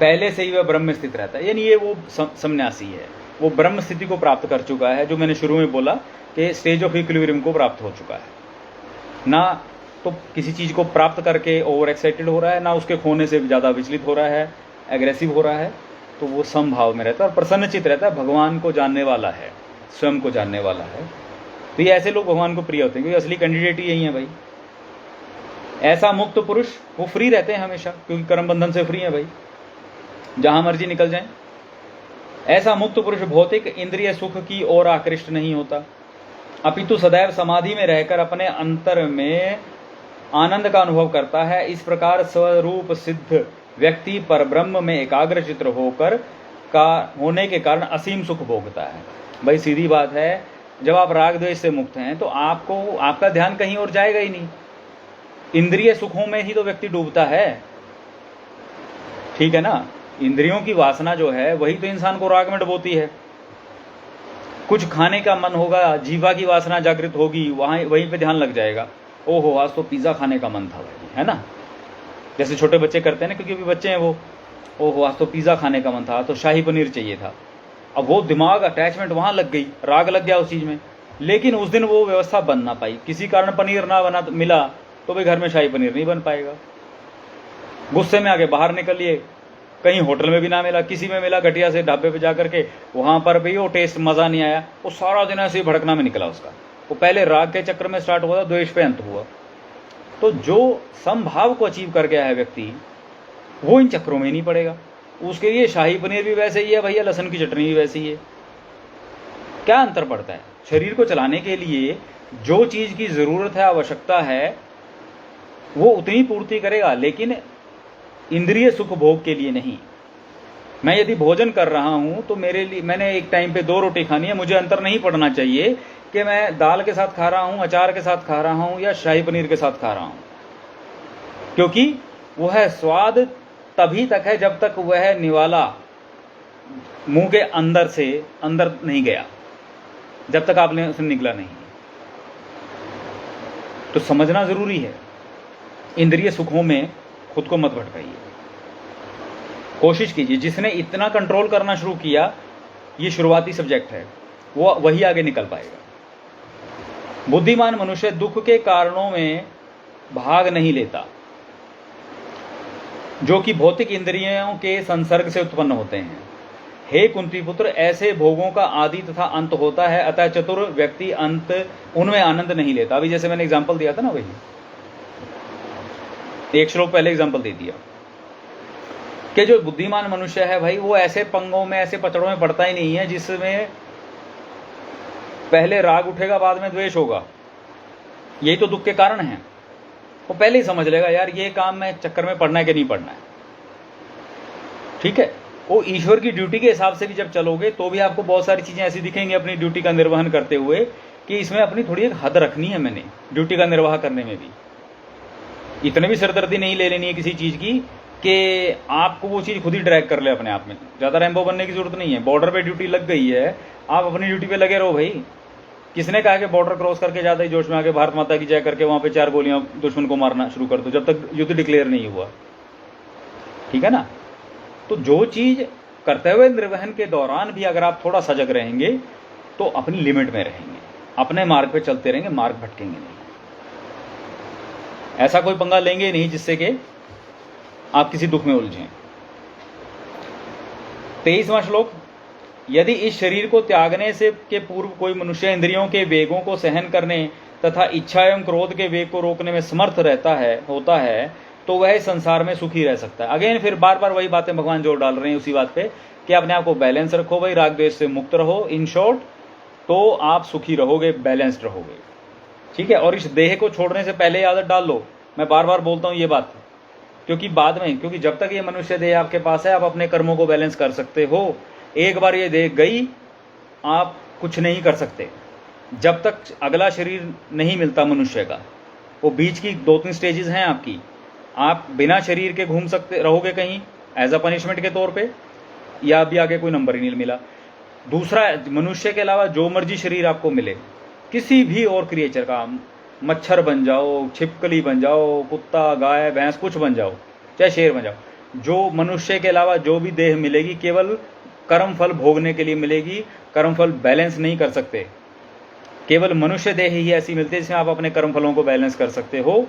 पहले से ही वह ब्रह्म में स्थित रहता है। यानी ये वो सन्यासी है, वो ब्रह्म स्थिति को प्राप्त कर चुका है, जो मैंने शुरू में बोला कि स्टेज ऑफ इक्विलिब्रियम को प्राप्त हो चुका है। ना तो किसी चीज को प्राप्त करके ओवर एक्साइटेड हो रहा है, ना उसके खोने से ज्यादा विचलित हो रहा है, एग्रेसिव हो रहा है, तो वो समभाव में रहता है और प्रसन्नचित रहता है, भगवान को जानने वाला है, स्वयं को जानने वाला है। तो ये ऐसे लोग भगवान को प्रिय होते हैं, क्योंकि असली कैंडिडेट ही यही है भाई। ऐसा मुक्त पुरुष वो फ्री रहते हैं हमेशा, क्योंकि कर्म बंधन से फ्री है भाई, जहां मर्जी निकल जाएं। ऐसा मुक्त पुरुष भौतिक इंद्रिय सुख की ओर आकृष्ट नहीं होता, अपितु सदैव समाधि में रहकर अपने अंतर में आनंद का अनुभव करता है। इस प्रकार स्वरूप सिद्ध व्यक्ति परब्रह्म में एकाग्र चित्र होने के कारण असीम सुख भोगता है। भाई सीधी बात है, जब आप राग द्वेष से मुक्त हैं तो आपका ध्यान कहीं और जाएगा ही नहीं, इंद्रिय सुखों में ही तो व्यक्ति डूबता है, ठीक है ना। इंद्रियों की वासना जो है वही तो इंसान को राग में डुबोती है। कुछ खाने का मन होगा, जीवा की वासना जागृत होगी, वहीं पे ध्यान लग जाएगा, ओहो आज तो पिज्जा खाने का मन था भाई, है ना। जैसे छोटे बच्चे करते हैं ना, क्योंकि अभी बच्चे हैं वो, ओहो आज तो पिज्जा खाने का मन था, तो शाही पनीर चाहिए था। अब वो दिमाग अटैचमेंट वहां लग गई, राग लग गया उस चीज में, लेकिन उस दिन वो व्यवस्था बन ना पाई, किसी कारण पनीर ना बना मिला तो भाई घर में शाही पनीर नहीं बन पाएगा। गुस्से में आगे बाहर निकलिए, कहीं होटल में भी ना मिला, किसी में मिला घटिया से ढाबे पे जाकर के, वहां पर भी वो टेस्ट मजा नहीं आया, वो सारा दिन ऐसे ही भड़कना में निकला उसका। वो पहले राग के चक्कर में स्टार्ट हुआ था, द्वेष पे अंत हुआ। तो जो समभाव को अचीव कर गया है व्यक्ति, वो इन चक्रों में नहीं पड़ेगा। उसके लिए शाही पनीर भी वैसे ही है भैया, लहसुन की चटनी भी वैसी ही है। क्या अंतर पड़ता है? शरीर को चलाने के लिए जो चीज की जरूरत है, आवश्यकता है, वो उतनी पूर्ति करेगा, लेकिन इंद्रिय सुख भोग के लिए नहीं। मैं यदि भोजन कर रहा हूं तो मेरे लिए, मैंने एक टाइम पे 2 रोटी खानी है, मुझे अंतर नहीं पड़ना चाहिए कि मैं दाल के साथ खा रहा हूं, अचार के साथ खा रहा हूं या शाही पनीर के साथ खा रहा हूं, क्योंकि वह स्वाद तभी तक है जब तक वह निवाला मुंह के अंदर से अंदर नहीं गया, जब तक आपने उसे निकला नहीं। तो समझना जरूरी है, इंद्रिय सुखों में खुद को मत भटकाइए। कोशिश कीजिए, जिसने इतना कंट्रोल करना शुरू किया, ये शुरुआती सब्जेक्ट है, वो वही आगे निकल पाएगा। बुद्धिमान मनुष्य दुख के कारणों में भाग नहीं लेता, जो कि भौतिक इंद्रियों के संसर्ग से उत्पन्न होते हैं। हे कुंती पुत्र, ऐसे भोगों का आदि तथा अंत होता है, अतः चतुर व्यक्ति उनमें आनंद नहीं लेता। अभी जैसे मैंने एग्जाम्पल दिया था ना, वही एक श्लोक पहले एग्जाम्पल दे दिया कि जो बुद्धिमान मनुष्य है भाई, वो ऐसे पंगों में, ऐसे पचड़ों में पड़ता ही नहीं है जिसमें पहले राग उठेगा, बाद में द्वेष होगा। यही तो दुख के कारण है। वो पहले ही समझ लेगा यार ये काम में चक्कर में पड़ना है कि नहीं पड़ना है। ठीक है, वो ईश्वर की ड्यूटी के हिसाब से भी जब चलोगे तो भी आपको बहुत सारी चीजें ऐसी दिखेंगी अपनी ड्यूटी का निर्वहन करते हुए कि इसमें अपनी थोड़ी एक हद रखनी है मैंने ड्यूटी का निर्वाह करने में भी। इतने भी सिरदर्दी नहीं ले लेनी है किसी चीज की कि आपको वो चीज खुद ही ड्रैग कर ले अपने आप में। ज्यादा रैम्बो बनने की जरूरत नहीं है। बॉर्डर पे ड्यूटी लग गई है, आप अपनी ड्यूटी पे लगे रहो भाई। किसने कहा कि बॉर्डर क्रॉस करके ज्यादा ही जोश में आके भारत माता की जय करके वहां पे 4 गोलियां दुश्मन को मारना शुरू कर दो जब तक युद्ध डिक्लेयर नहीं हुआ। ठीक है ना। तो जो चीज कर्तव्य निर्वहन के दौरान भी अगर आप थोड़ा सजग रहेंगे तो अपनी लिमिट में रहेंगे, अपने मार्ग पे चलते रहेंगे, मार्ग भटकेंगे नहीं। ऐसा कोई पंगा लेंगे नहीं जिससे कि आप किसी दुख में उलझें। 23वां श्लोक, यदि इस शरीर को त्यागने से के पूर्व कोई मनुष्य इंद्रियों के वेगों को सहन करने तथा इच्छा एवं क्रोध के वेग को रोकने में समर्थ होता है तो वह संसार में सुखी रह सकता है। अगेन फिर बार बार वही बातें भगवान जोर डाल रहे हैं उसी बात पे कि अपने आप को बैलेंस रखो भाई, राग द्वेष से मुक्त रहो। इन शॉर्ट तो आप सुखी रहोगे, बैलेंस्ड रहोगे। ठीक है, और इस देह को छोड़ने से पहले आदत डाल लो। मैं बार बार बोलता हूं ये बात क्योंकि जब तक ये मनुष्य देह आपके पास है आप अपने कर्मों को बैलेंस कर सकते हो। एक बार ये देह गई आप कुछ नहीं कर सकते जब तक अगला शरीर नहीं मिलता मनुष्य का। वो बीच की 2-3 स्टेजेस हैं आपकी। आप बिना शरीर के घूम सकते रहोगे कहीं एज अ पनिशमेंट के तौर पे, या अभी आगे कोई नंबर ही नहीं मिला। दूसरा, मनुष्य के अलावा जो मर्जी शरीर आपको मिले, किसी भी और क्रिएचर का, मच्छर बन जाओ, छिपकली बन जाओ, कुत्ता, गाय, भैंस, कुछ बन जाओ, चाहे शेर बन जाओ, जो मनुष्य के अलावा जो भी देह मिलेगी केवल कर्म फल भोगने के लिए मिलेगी। कर्म फल बैलेंस नहीं कर सकते। केवल मनुष्य देह ही ऐसी मिलती है जिसमें आप अपने कर्म फलों को बैलेंस कर सकते हो,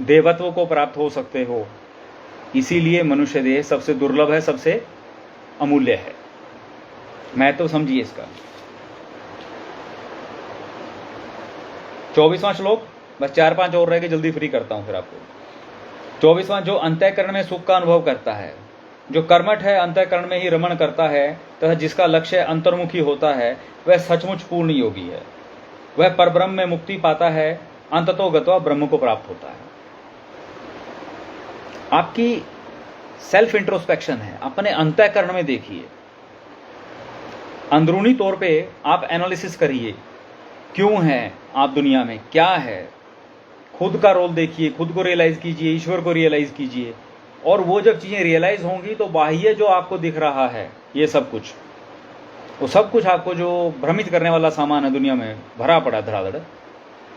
देवत्व को प्राप्त हो सकते हो। इसीलिए मनुष्य देह सबसे दुर्लभ है, सबसे अमूल्य है। मैं तो समझिए इसका। 24वां श्लोक, बस 4-5 और रह के जल्दी फ्री करता हूं फिर आपको। 24वां, जो अंतःकरण में सुख का अनुभव करता है, जो कर्मठ है, अंतःकरण में ही रमण करता है तथा जिसका लक्ष्य अंतर्मुखी होता है, वह सचमुच पूर्ण योगी है। वह परब्रह्म में मुक्ति पाता है, अंततो गत्वा ब्रह्म को प्राप्त होता है। आपकी सेल्फ इंट्रोस्पेक्शन है, अपने अंतःकरण में देखिए, अंदरूनी तौर पे आप एनालिसिस करिए, क्यों है आप दुनिया में, क्या है, खुद का रोल देखिए, खुद को रियलाइज कीजिए, ईश्वर को रियलाइज कीजिए। और वो जब चीजें रियलाइज होंगी तो बाह्य जो आपको दिख रहा है ये सब कुछ, वो सब कुछ आपको जो भ्रमित करने वाला सामान है दुनिया में भरा पड़ा धड़ाधड़,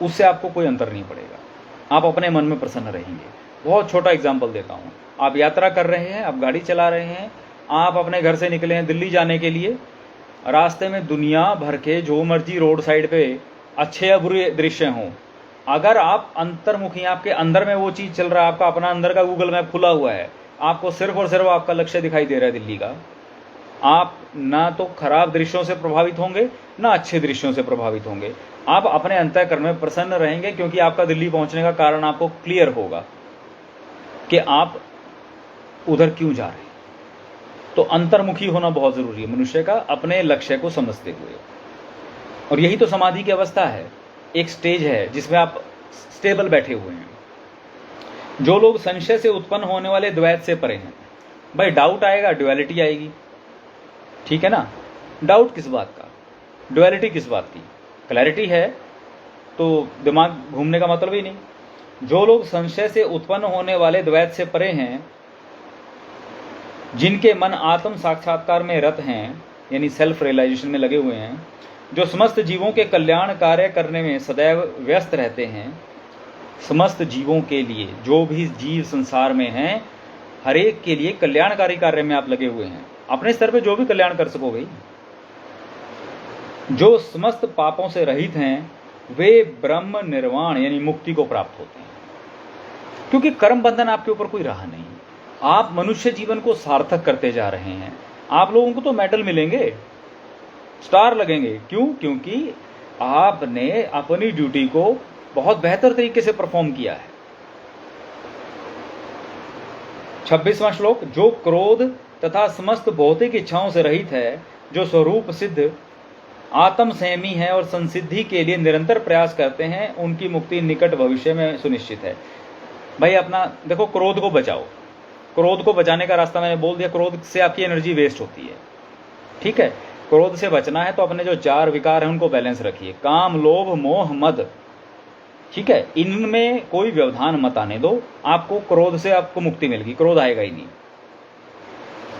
उससे आपको कोई अंतर नहीं पड़ेगा। आप अपने मन में प्रसन्न रहेंगे। बहुत छोटा एग्जाम्पल देता हूँ। आप यात्रा कर रहे हैं, आप गाड़ी चला रहे हैं, आप अपने घर से निकले हैं दिल्ली जाने के लिए, रास्ते में दुनिया भर के जो मर्जी रोड साइड पे अच्छे या बुरे दृश्य हों, अगर आप अंतर्मुखी, आपके अंदर में वो चीज चल रहा है, आपका अपना अंदर का गूगल मैप खुला हुआ है, आपको सिर्फ और सिर्फ आपका लक्ष्य दिखाई दे रहा है दिल्ली का, आप ना तो खराब दृश्यों से प्रभावित होंगे ना अच्छे दृश्यों से प्रभावित होंगे। आप अपने अंतःकरण में प्रसन्न रहेंगे क्योंकि आपका दिल्ली पहुंचने का कारण आपको क्लियर होगा कि आप उधर क्यों जा रहे हैं। तो अंतर्मुखी होना बहुत जरूरी है मनुष्य का, अपने लक्ष्य को समझते हुए। और यही तो समाधि की अवस्था है, एक स्टेज है जिसमें आप स्टेबल बैठे हुए हैं। जो लोग संशय से उत्पन्न होने वाले द्वैत से परे हैं, भाई डाउट आएगा, ड्युअलिटी आएगी, ठीक है ना। डाउट किस बात का, ड्युअलिटी किस बात की, क्लैरिटी है तो दिमाग घूमने का मतलब ही नहीं। जो लोग संशय से उत्पन्न होने वाले द्वैत से परे हैं, जिनके मन आत्म साक्षात्कार में रत हैं, यानी सेल्फ रियलाइजेशन में लगे हुए हैं, जो समस्त जीवों के कल्याण कार्य करने में सदैव व्यस्त रहते हैं, समस्त जीवों के लिए, जो भी जीव संसार में हैं, हर एक के लिए कल्याणकारी कार्य में आप लगे हुए हैं, अपने स्तर पे जो भी कल्याण कर सको भाई। जो समस्त पापों से रहित हैं, वे ब्रह्म निर्वाण यानी मुक्ति को प्राप्त होते हैं, क्योंकि कर्म बंधन आपके ऊपर कोई रहा नहीं। आप मनुष्य जीवन को सार्थक करते जा रहे हैं। आप लोगों को तो मेडल मिलेंगे, स्टार लगेंगे, क्यों? क्योंकि आपने अपनी ड्यूटी को बहुत बेहतर तरीके से परफॉर्म किया है। 26वां श्लोक, जो क्रोध तथा समस्त भौतिक इच्छाओं से रहित है, जो स्वरूप सिद्ध आत्म संयमी हैं और संसिद्धि के लिए निरंतर प्रयास करते हैं, उनकी मुक्ति निकट भविष्य में सुनिश्चित है। भाई अपना देखो, क्रोध को बचाओ। क्रोध को बचाने का रास्ता मैंने बोल दिया। क्रोध से आपकी एनर्जी वेस्ट होती है, ठीक है। क्रोध से बचना है तो अपने जो 4 विकार हैं उनको बैलेंस रखिए, काम, लोभ, मोह, मद, ठीक है। इनमें कोई व्यवधान मत आने दो, आपको क्रोध से आपको मुक्ति मिलेगी, क्रोध आएगा ही नहीं।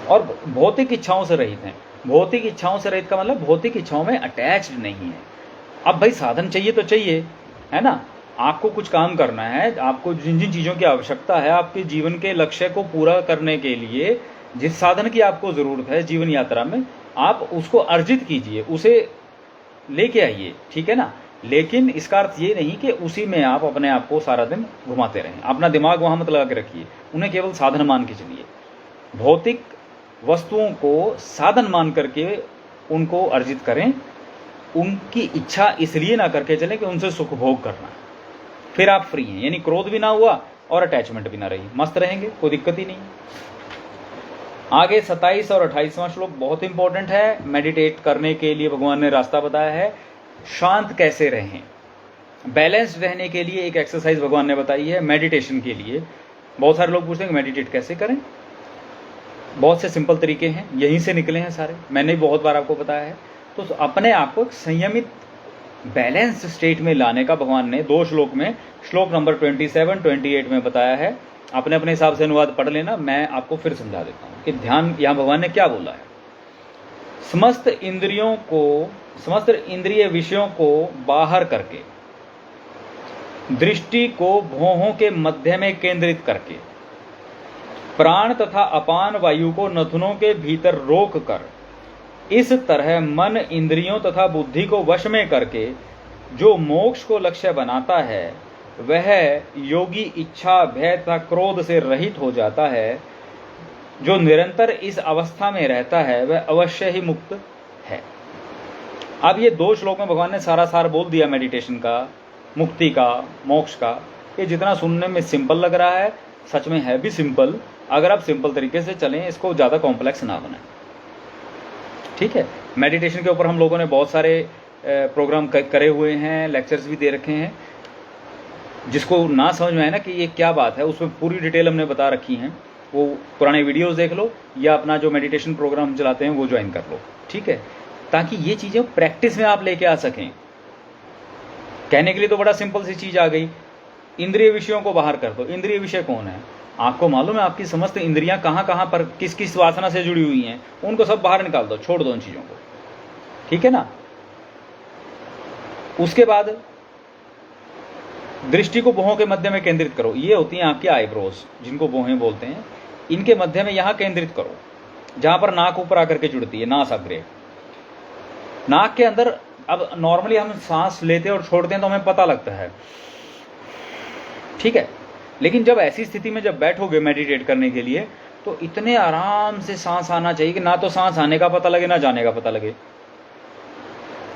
और भौतिक इच्छाओं से रहित हैं। भौतिक इच्छाओं से रहित का मतलब भौतिक इच्छाओं में अटैच्ड नहीं है। अब भाई साधन चाहिए तो चाहिए, है ना। आपको कुछ काम करना है, आपको जिन जिन चीज़ों की आवश्यकता है आपके जीवन के लक्ष्य को पूरा करने के लिए, जिस साधन की आपको ज़रूरत है जीवन यात्रा में, आप उसको अर्जित कीजिए, उसे लेके आइए, ठीक है ना। लेकिन इसका अर्थ ये नहीं कि उसी में आप अपने आप को सारा दिन घुमाते रहें। अपना दिमाग वहाँ मत लगा के रखिए, उन्हें केवल साधन मान के चलिए। भौतिक वस्तुओं को साधन मान करके उनको अर्जित करें, उनकी इच्छा इसलिए ना करके चलें कि उनसे सुख भोग करना है। फिर आप फ्री हैं, यानी क्रोध भी ना हुआ और अटैचमेंट भी ना रही, मस्त रहेंगे, कोई दिक्कत ही नहीं। आगे 27 और 28वां श्लोक बहुत इंपॉर्टेंट है। मेडिटेट करने के लिए भगवान ने रास्ता बताया है। शांत कैसे रहें, बैलेंस्ड रहने के लिए एक एक्सरसाइज भगवान ने बताई है। मेडिटेशन के लिए बहुत सारे लोग पूछते हैं कि मेडिटेट कैसे करें। बहुत से सिंपल तरीके हैं, यहीं से निकले हैं सारे, मैंने भी बहुत बार आपको बताया है। तो अपने आप को संयमित बैलेंस स्टेट में लाने का भगवान ने 2 श्लोक में, श्लोक नंबर 27, 28 में बताया है। अपने अपने हिसाब से अनुवाद पढ़ लेना, मैं आपको फिर समझा देता हूँ कि ध्यान यहाँ भगवान ने क्या बोला है। समस्त इंद्रिय विषयों को बाहर करके, दृष्टि को भौहों के मध्य में केंद्रित करके, प्राण तथा अपान वायु को नथुनों के भीतर रोक कर, इस तरह मन, इंद्रियों तथा बुद्धि को वश में करके जो मोक्ष को लक्ष्य बनाता है, वह योगी इच्छा, भय तथा क्रोध से रहित हो जाता है। जो निरंतर इस अवस्था में रहता है वह अवश्य ही मुक्त है। अब ये 2 श्लोक में भगवान ने सारा सार बोल दिया मेडिटेशन का, मुक्ति का, मोक्ष का। ये जितना सुनने में सिंपल लग रहा है, सच में है भी सिंपल, अगर आप सिंपल तरीके से चलें, इसको ज़्यादा कॉम्प्लेक्स ना बनाएं, ठीक है। मेडिटेशन के ऊपर हम लोगों ने बहुत सारे प्रोग्राम करे हुए हैं, लेक्चर्स भी दे रखे हैं। जिसको ना समझ में आए ना कि ये क्या बात है, उसमें पूरी डिटेल हमने बता रखी हैं, वो पुराने वीडियोस देख लो या अपना जो मेडिटेशन प्रोग्राम हम चलाते हैं वो ज्वाइन कर लो, ठीक है। ताकि ये चीज़ें प्रैक्टिस में आप लेके आ सकें। कहने के लिए तो बड़ा सिंपल सी चीज़ आ गई, इंद्रिय विषयों को बाहर कर दो। इंद्रिय विषय कौन है? आपको मालूम है आपकी समस्त इंद्रियां कहाँ कहाँ पर किस किस वासना से जुड़ी हुई हैं, उनको सब बाहर निकाल दो, छोड़ दो उन चीज़ों को, ठीक है ना। उसके बाद दृष्टि को भौहों के मध्य में केंद्रित करो। ये होती हैं आपकी आईब्रोज, जिनको भौहें बोलते हैं। इनके मध्य में यहाँ केंद्रित करो, जहां पर नाक ऊपर आकर के जुड़ती है, नासाग्र। नाक के अंदर अब नॉर्मली हम सांस लेते हैं और छोड़ते हैं तो हमें पता लगता है, ठीक है। लेकिन जब ऐसी स्थिति में जब बैठोगे मेडिटेट करने के लिए, तो इतने आराम से सांस आना चाहिए कि ना तो सांस आने का पता लगे ना जाने का पता लगे,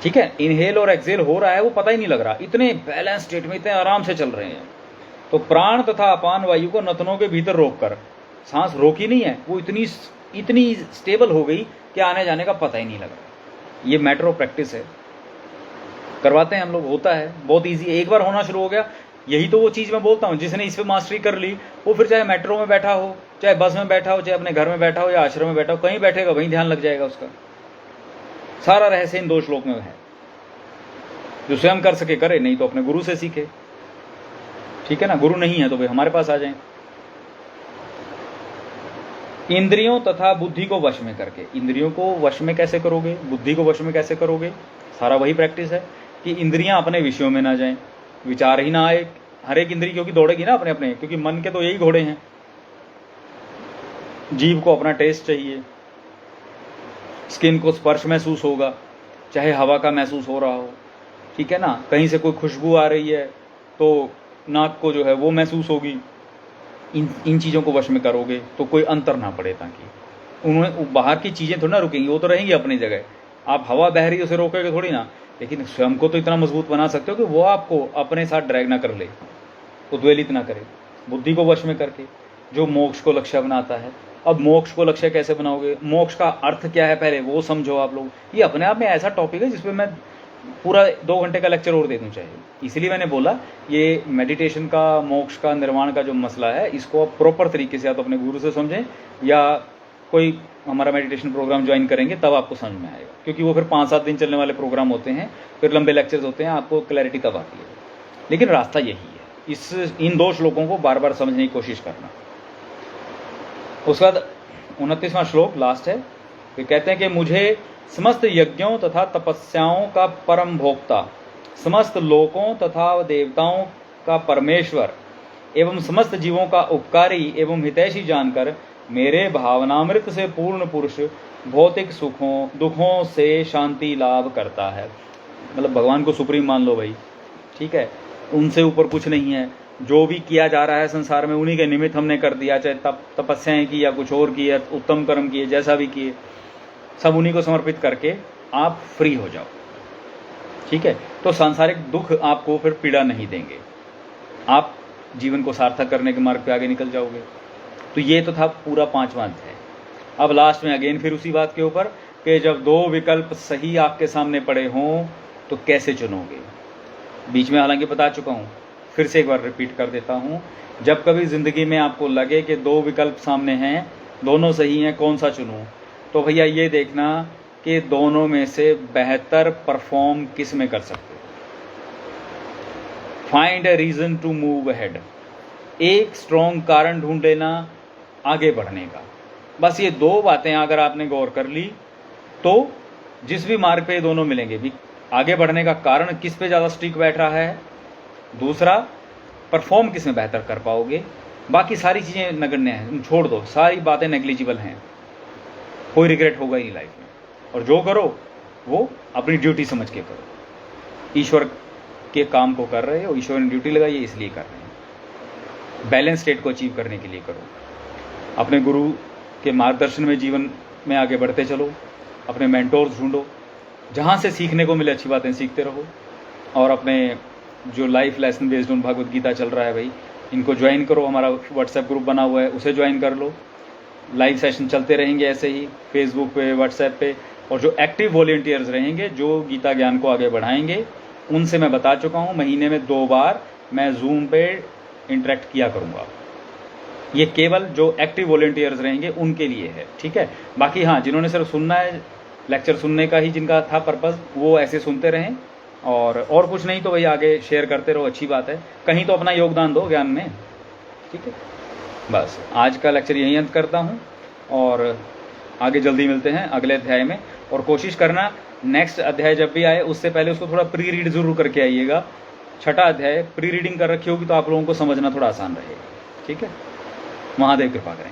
ठीक है। इनहेल और एक्सेल हो रहा है वो पता ही नहीं लग रहा, इतने बैलेंस स्टेट में इतने आराम से चल रहे हैं। तो प्राण तथा अपान वायु को नथनों के भीतर रोककर, सांस रोकी नहीं है, वो इतनी स्टेबल हो गई कि आने जाने का पता ही नहीं लग रहा। ये मैटर ऑफ प्रैक्टिस है, करवाते हैं हम लोग, होता है बहुत ईजी। एक बार होना शुरू हो गया, यही तो वो चीज़ मैं बोलता हूँ, जिसने इस पर मास्टरी कर ली वो फिर चाहे मेट्रो में बैठा हो, चाहे बस में बैठा हो, चाहे अपने घर में बैठा हो या आश्रम में बैठा हो, कहीं बैठेगा वहीं ध्यान लग जाएगा उसका। सारा रहस्य इन 2 श्लोक में है। जो स्वयं कर सके करे, नहीं तो अपने गुरु से सीखे, ठीक है ना। गुरु नहीं है तो वे हमारे पास आ जाएं। इंद्रियों तथा बुद्धि को वश में करके, इंद्रियों को वश में कैसे करोगे, बुद्धि को वश में कैसे करोगे, सारा वही प्रैक्टिस है कि इंद्रियां अपने विषयों में ना जाएं, विचार ही ना आए। हर एक इंद्रिय क्योंकि दौड़ेगी ना अपने अपने, क्योंकि मन के तो यही घोड़े हैं। जीभ को अपना टेस्ट चाहिए, स्किन को स्पर्श महसूस होगा, चाहे हवा का महसूस हो रहा हो, ठीक है ना। कहीं से कोई खुशबू आ रही है तो नाक को जो है वो महसूस होगी। इन चीज़ों को वश में करोगे तो कोई अंतर ना पड़े, ताकि उन्हें बाहर की चीज़ें थोड़ी ना रुकेंगी, वो तो रहेंगी अपनी जगह। आप हवा बह रही है उसे रोकोगे थोड़ी ना, लेकिन स्वयं को तो इतना मजबूत बना सकते हो कि वो आपको अपने साथ ड्रैग ना कर ले, उद्वेलित ना करे। बुद्धि को वश में करके जो मोक्ष को लक्ष्य बनाता है अब मोक्ष को लक्ष्य कैसे बनाओगे, मोक्ष का अर्थ क्या है पहले वो समझो आप लोग। ये अपने आप में ऐसा टॉपिक है जिसपे मैं पूरा 2 घंटे का लेक्चर और दे दूं चाहिए। इसलिए मैंने बोला ये मेडिटेशन का, मोक्ष का, निर्वाण का जो मसला है, इसको आप प्रॉपर तरीके से या तो अपने गुरु से समझें या कोई हमारा मेडिटेशन प्रोग्राम ज्वाइन करेंगे तब आपको समझ में आएगा, क्योंकि वो फिर 5-7 दिन चलने वाले प्रोग्राम होते हैं, फिर लंबे लेक्चर्स होते हैं, आपको क्लैरिटी तब आती है। लेकिन रास्ता यही है, इन 2 श्लोकों को बार बार समझने की कोशिश करना। उसके बाद 29वां श्लोक लास्ट है, वे कहते हैं कि मुझे समस्त यज्ञों तथा तपस्याओं का परम भोक्ता, समस्त लोकों तथा देवताओं का परमेश्वर एवं समस्त जीवों का उपकारी एवं हितैषी जानकर मेरे भावनामृत से पूर्ण पुरुष भौतिक सुखों दुखों से शांति लाभ करता है। मतलब भगवान को सुप्रीम मान लो भाई, ठीक है, उनसे ऊपर कुछ नहीं है। जो भी किया जा रहा है संसार में उन्हीं के निमित्त हमने कर दिया, चाहे तपस्याएं की या कुछ और किए, उत्तम कर्म किए, जैसा भी किए, सब उन्हीं को समर्पित करके आप फ्री हो जाओ, ठीक है। तो सांसारिक दुख आपको फिर पीड़ा नहीं देंगे, आप जीवन को सार्थक करने के मार्ग पे आगे निकल जाओगे। तो ये तो था पूरा 5वां अध्याय। अब लास्ट में अगेन फिर उसी बात के ऊपर कि जब 2 विकल्प सही आपके सामने पड़े हों तो कैसे चुनोगे। बीच में हालांकि बता चुका हूँ, फिर से एक बार रिपीट कर देता हूँ। जब कभी जिंदगी में आपको लगे कि 2 विकल्प सामने हैं, दोनों सही हैं, कौन सा चुनूं, तो भैया ये देखना कि दोनों में से बेहतर परफॉर्म किस में कर सकते हो। Find a reason to move ahead, एक स्ट्रॉन्ग कारण ढूंढ लेना आगे बढ़ने का। बस ये 2 बातें अगर आपने गौर कर ली तो जिस भी मार्ग पे ये दोनों मिलेंगे, भी आगे बढ़ने का कारण किस पे ज़्यादा स्टिक बैठ रहा है, दूसरा परफॉर्म किस में बेहतर कर पाओगे। बाकी सारी चीज़ें नगण्य हैं, छोड़ दो, सारी बातें नेग्लिजिबल हैं, कोई रिग्रेट होगा ही नहीं लाइफ में। और जो करो वो अपनी ड्यूटी समझ के करो, ईश्वर के काम को कर रहे हो, ईश्वर ने ड्यूटी लगाई है इसलिए कर रहे हैं। बैलेंस स्टेट को अचीव करने के लिए करो, अपने गुरु के मार्गदर्शन में जीवन में आगे बढ़ते चलो, अपने मेंटोर्स ढूंढो, जहाँ से सीखने को मिले अच्छी बातें सीखते रहो, और अपने जो life lesson based on Bhagavad Gita चल रहा है भाई, इनको ज्वाइन करो। हमारा व्हाट्सएप ग्रुप बना हुआ है, उसे ज्वाइन कर लो। लाइव सेशन चलते रहेंगे ऐसे ही फेसबुक पे, व्हाट्सएप पे, और जो एक्टिव वॉलेंटियर्स रहेंगे जो गीता ज्ञान को आगे बढ़ाएंगे, उनसे मैं बता चुका हूँ महीने में 2 बार मैं जूम पे इंटरेक्ट किया करूँगा। ये केवल जो एक्टिव वॉलेंटियर्स रहेंगे उनके लिए है, ठीक है। बाकी हाँ, जिन्होंने सिर्फ सुनना है, लेक्चर सुनने का ही जिनका था पर्पज़, वो ऐसे सुनते रहें, और कुछ नहीं तो भाई आगे शेयर करते रहो, अच्छी बात है। कहीं तो अपना योगदान दो ज्ञान में, ठीक है। बस आज का लेक्चर यहीं अंत करता हूँ, और आगे जल्दी मिलते हैं अगले अध्याय में। और कोशिश करना नेक्स्ट अध्याय जब भी आए उससे पहले उसको थोड़ा प्री रीड जरूर करके आइएगा। 6ठा अध्याय प्री रीडिंग कर रखी होगी तो आप लोगों को समझना थोड़ा आसान रहेगा, ठीक है। महादेव कृपा करें।